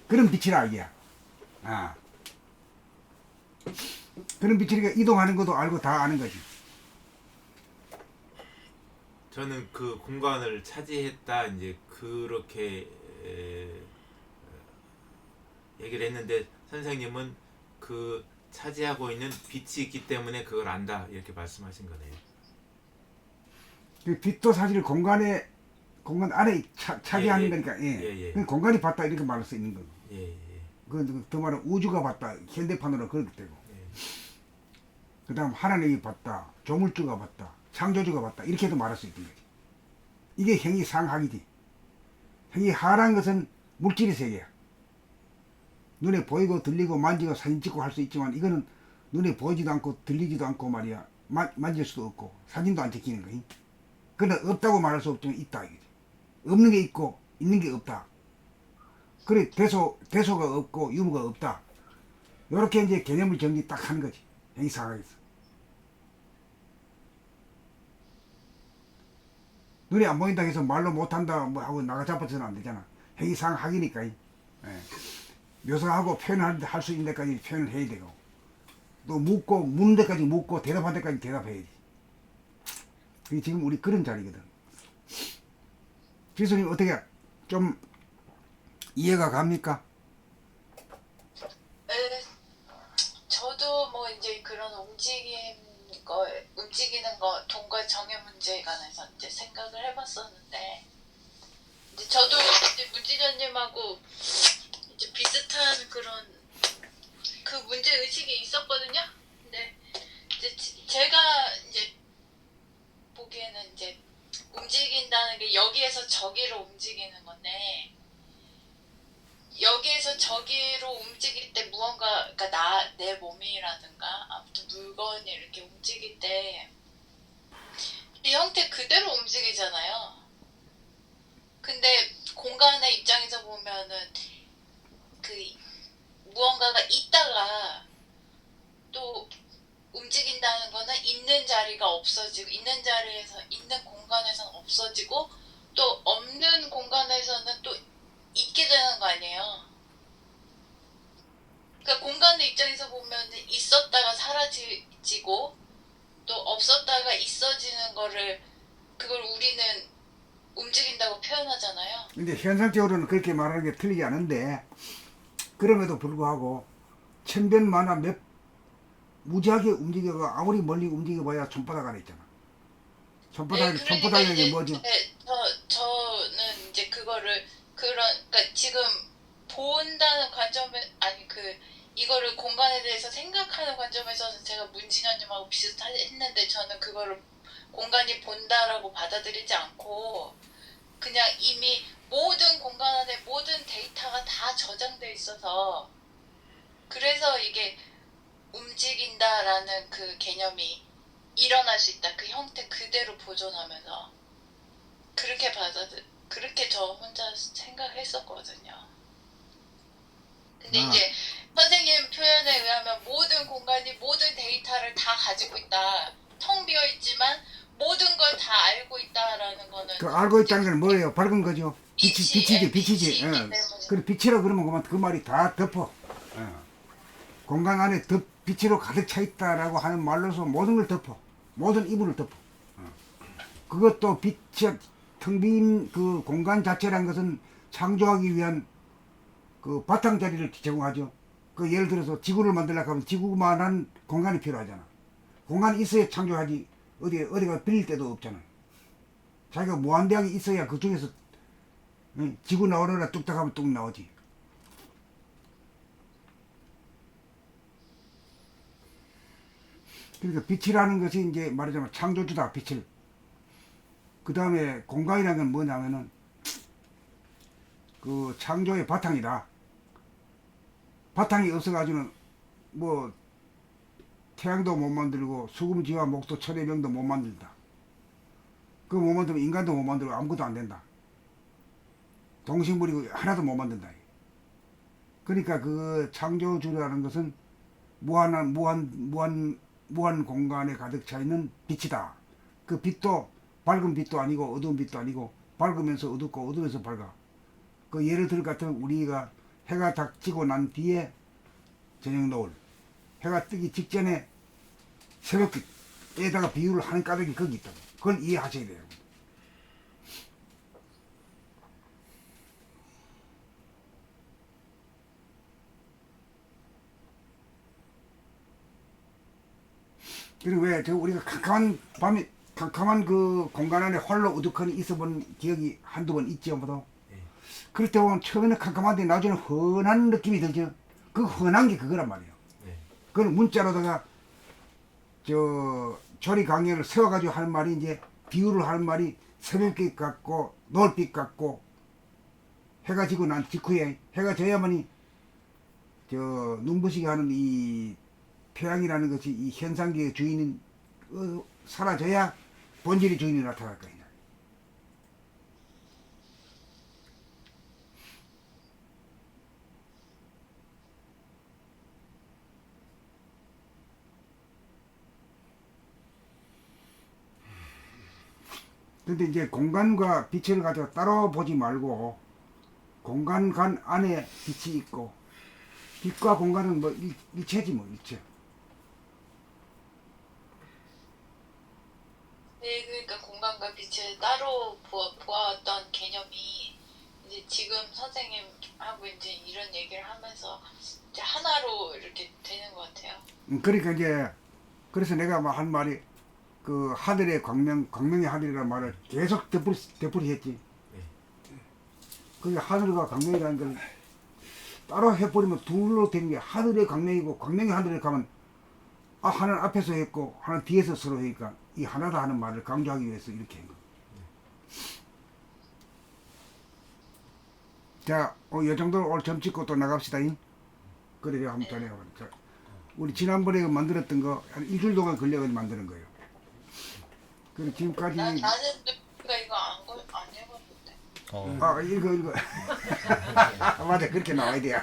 그런 빛이라 이게야. 아. 그런 빛이니까 이동하는 것도 알고 다 아는 거지. 저는 그 공간을 차지했다 이제 그렇게 얘기를 했는데 선생님은 그 차지하고 있는 빛이 있기 때문에 그걸 안다 이렇게 말씀하신 거네요. 그 빛도 사실 공간 안에 차지하는 예, 예. 거니까. 예. 예, 예. 그 공간이 봤다 이렇게 말할 수 있는 거고. 예, 예. 그 말은 우주가 봤다 현대판으로 그렇게 되고. 예. 그다음 하나님이 봤다, 조물주가 봤다, 창조주가 봤다 이렇게도 말할 수 있는 거지. 이게 행위상학이지. 행위하라는 것은 물질의 세계야. 눈에 보이고 들리고 만지고 사진 찍고 할 수 있지만 이거는 눈에 보이지도 않고 들리지도 않고 말이야. 만질 수도 없고 사진도 안 찍히는 거야. 그러나 없다고 말할 수 없지만 있다 이거지. 없는 게 있고 있는 게 없다. 그래 대소가 없고 유무가 없다. 이렇게 이제 개념을 정리 딱 하는 거지. 행위상학에서. 눈에 안 보인다 해서 말로 못한다 뭐 하고 나가 잡아서는 안 되잖아. 행위상학이니까. 예. 묘사하고 표현할 수 있는 데까지 표현을 해야 되고 또 묻는 데까지 묻고 대답한 데까지 대답해야지. 그게 지금 우리 그런 자리거든. 기수님 어떻게 좀 이해가 갑니까? 저도 뭐 이제 그런 움직이는 거 동과 정의 문제에 관해서 이제 생각을 해봤었는데 이제 저도 이제 문지전님하고 이제 비슷한 그런 그 문제 의식이 있었거든요. 근데 이제 제가 이제 보기에는 이제 움직인다는 게 여기에서 저기로 움직이는 건데 여기에서 저기로 움직일 때 무언가 그러니까 내 몸이라든가 아무튼 물건이 이렇게 움직일 때 이 형태 그대로 움직이잖아요. 근데 공간의 입장에서 보면은 그 무언가가 있다가 또 움직인다는 거는 있는 자리가 없어지고 있는 자리에서 있는 공간에서는 없어지고 또 없는 공간에서는 또 있게 되는 거 아니에요. 그러니까 공간의 입장에서 보면은 있었다가 사라지고 또 없었다가 있어지는 거를 그걸 우리는 움직인다고 표현하잖아요. 근데 현상적으로는 그렇게 말하는 게 틀리지 않은데 그럼에도 불구하고 천변만화 무지하게 움직여가 아무리 멀리 움직여봐야 손바닥 안에 있잖아. 손바닥이 뭐죠? 저는 이제 그거를 그러니까 지금 본다는 관점에 아니 이거를 공간에 대해서 생각하는 관점에서는 제가 문진현님하고 비슷했는데 저는 그거를 공간이 본다라고 받아들이지 않고 그냥 이미 모든 공간 안에 모든 데이터가 다 저장돼 있어서 그래서 이게 움직인다라는 그 개념이 일어날 수 있다. 그 형태 그대로 보존하면서 그렇게 저 혼자 생각했었거든요. 근데 이제 선생님 표현에 의하면 모든 공간이 모든 데이터를 다 가지고 있다. 텅 비어 있지만 모든 걸 다 알고 있다라는 거는 그 알고 있다는 건 뭐예요? 밝은 거죠. 빛이지. 빛이 있기 때문에. 그래 빛이라 그러면 그만 그 말이 다 덮어. 공간 안에 빛으로 가득 차 있다라고 하는 말로서 모든 걸 덮어. 모든 이불을 덮어. 그것도 빛이 텅 빈 그 공간 자체란 것은 창조하기 위한 그 바탕 자리를 제공하죠. 그 예를 들어서 지구를 만들려고 하면 지구만한 공간이 필요하잖아. 공간이 있어야 창조하지. 어디가 빌릴 데도 없잖아. 자기가 무한대학이 있어야 그 중에서 지구 나오느라 뚝딱 하면 뚝 나오지. 그러니까 빛이라는 것이 이제 말하자면 창조주다, 빛을. 그 다음에 공간이라는 건 뭐냐면은 그 창조의 바탕이다. 바탕이 없어가지고는 뭐 태양도 못 만들고 수금지와 목도 천해명도 못 만든다. 그거 못 만들면 인간도 못 만들고 아무것도 안 된다. 동식물이고 하나도 못 만든다. 그러니까 그 창조주라는 것은 무한 무한 공간에 가득 차 있는 빛이다. 그 빛도 밝은 빛도 아니고 어두운 빛도 아니고 밝으면서 어둡고 어두워서 밝아. 그 예를 들 같으면 우리가 해가 딱 지고 난 뒤에 저녁 노을, 해가 뜨기 직전에 새벽에다가 비유를 하는 까닭이 거기 있다고. 그걸 이해하셔야 돼요. 그리고 왜 저 우리가 캄캄한 밤에 캄캄한 그 공간 안에 홀로 우두커니 있어본 기억이 한두 번 있죠, 모두. 그럴 때 보면 처음에는 캄캄한데 나중에 훤한 느낌이 들죠. 그 훤한 게 그거란 말이에요. 그걸 문자로다가 저 조리 강연을 세워가지고 하는 말이 이제 비유를 하는 말이 새벽빛 같고 노을빛 같고 해가 지고 난 직후에 해가 져야만이 저 눈부시게 하는 이 태양이라는 것이 이 현상계의 주인인 사라져야 본질의 주인이 나타날 거예요. 근데 이제 공간과 빛을 가지고 따로 보지 말고 공간 간 안에 빛이 있고 빛과 공간은 뭐 일체지 뭐 일체. 네, 그러니까 공간과 빛을 따로 보았던 개념이 이제 지금 선생님하고 이제 이런 얘기를 하면서 이제 하나로 이렇게 되는 것 같아요. 그러니까 이제 그래서 내가 막 한 말이 그 하늘의 광명의 하늘이라는 말을 계속 되풀이했지. 그게 하늘과 광명이라는 걸 따로 해버리면 둘로 된 게 하늘의 광명이고 광명의 하늘에 가면 하나는 앞에서 했고 하나는 뒤에서 서로 하니까 이 하나다 하는 말을 강조하기 위해서 이렇게 한 거. 자, 이 정도로 오늘 점 찍고 또 나갑시다. 그래요, 한번 더 해요. 자, 우리 지난번에 만들었던 거 한 일주일 동안 걸려가지고 만드는 거예요. 그리고 지금까지 나는 누가 이거 안 해봤는데. 이거 맞아, 그렇게 나와야 돼요.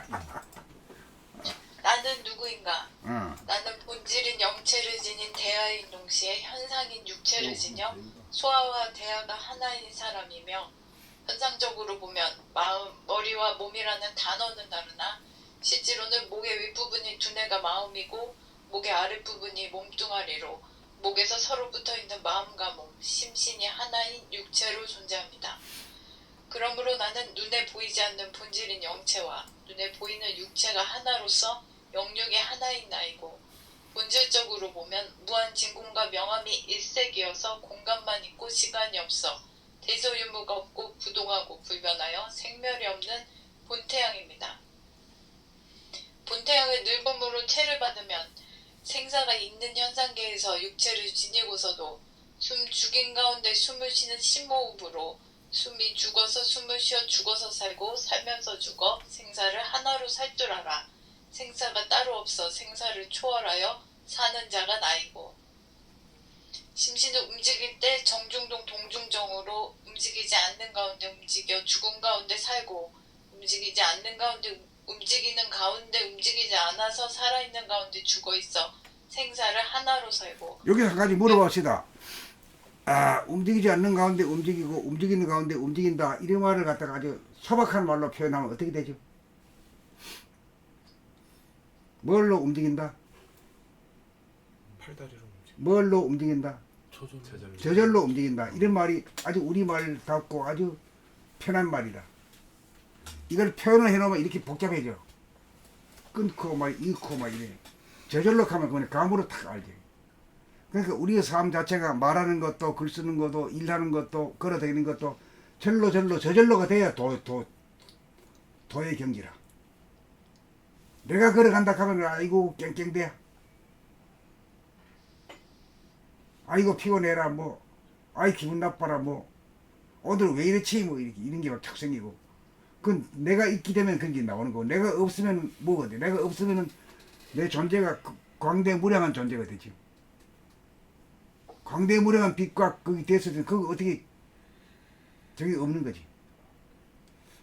나는 누구인가? 어. 나는 본질인 영체를 지닌 대하인 동시에 현상인 육체를 지녀 소아와 대하가 하나인 사람이며 현상적으로 보면 마음, 머리와 몸이라는 단어는 다르나 실제로는 목의 윗부분이 두뇌가 마음이고 목의 아랫부분이 몸뚱아리로 목에서 서로 붙어있는 마음과 몸, 심신이 하나인 육체로 존재합니다. 그러므로 나는 눈에 보이지 않는 본질인 영체와 눈에 보이는 육체가 하나로서 영육이 하나인 나이고 본질적으로 보면 무한 진공과 명암이 일색이어서 공간만 있고 시간이 없어 대소유무가 없고 부동하고 불변하여 생멸이 없는 본태양입니다. 본태양의 늙음으로 체를 받으면 생사가 있는 현상계에서 육체를 지니고서도 숨 죽인 가운데 숨을 쉬는 심호흡으로 숨이 죽어서 숨을 쉬어 죽어서 살고 살면서 죽어 생사를 하나로 살 줄 알아. 생사가 따로 없어 생사를 초월하여 사는 자가 나이고 심신은 움직일 때 정중동 동중정으로 움직이지 않는 가운데 움직여 죽은 가운데 살고 움직이지 않는 가운데 움직이는 가운데 움직이지 않아서 살아있는 가운데 죽어있어 생사를 하나로 살고. 여기서 한 가지 물어봅시다. 움직이지 않는 가운데 움직이고 움직이는 가운데 움직인다 이런 말을 갖다가 아주 소박한 말로 표현하면 어떻게 되죠? 뭘로 움직인다? 팔다리로 움직여. 뭘로 움직인다? 저절로 움직인다. 이런 말이 아주 우리말답고 아주 편한 말이다. 이걸 표현을 해놓으면 이렇게 복잡해져. 끊고 막 잃고 막 이래. 저절로 가면 그냥 감으로 탁 알지. 그러니까 우리의 삶 자체가 말하는 것도 글 쓰는 것도 일하는 것도 걸어다니는 것도 저절로가 돼야 도의 경지라. 내가 걸어간다 하면 아이고 깽깽대. 아이고 피곤해라 뭐 아이 기분 나빠라 뭐 오늘 왜 이렇지 뭐 이런 게 막 탁 생기고 그건 내가 있기 때문에 그런 게 나오는 거고 내가 없으면 뭐가 돼? 내가 없으면은 내 존재가 광대무량한 존재가 되지. 광대무량한 빛과 거기 됐을 때는 그거 어떻게 저게 없는 거지.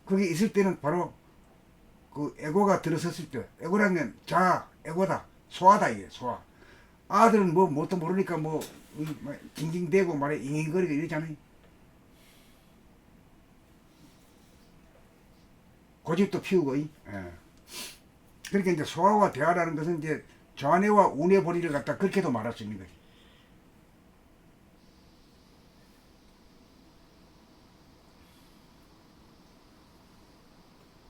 그게 있을 때는 바로 그 에고가 들어섰을 때 에고라는 건 자아, 에고다, 소아다 이게 소아. 아들은 뭐 뭣도 모르니까 뭐 징징대고 말해 잉잉거리고 이러잖아요. 고집도 피우고. 예. 그러니까 이제 소아와 대화라는 것은 이제 좌뇌와 우뇌 보리를 갖다 그렇게도 말할 수 있는 거지.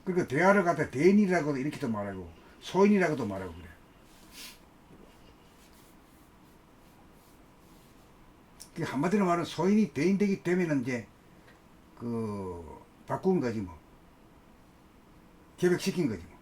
그러니까 대화를 갖다 대인이라고도 이렇게도 말하고 소인이라고도 말하고 그래. 그 한마디로 말하면 소인이 대인 되기 때문에 이제 그 바꾼 거지 뭐. 개벽시킨 거지 뭐.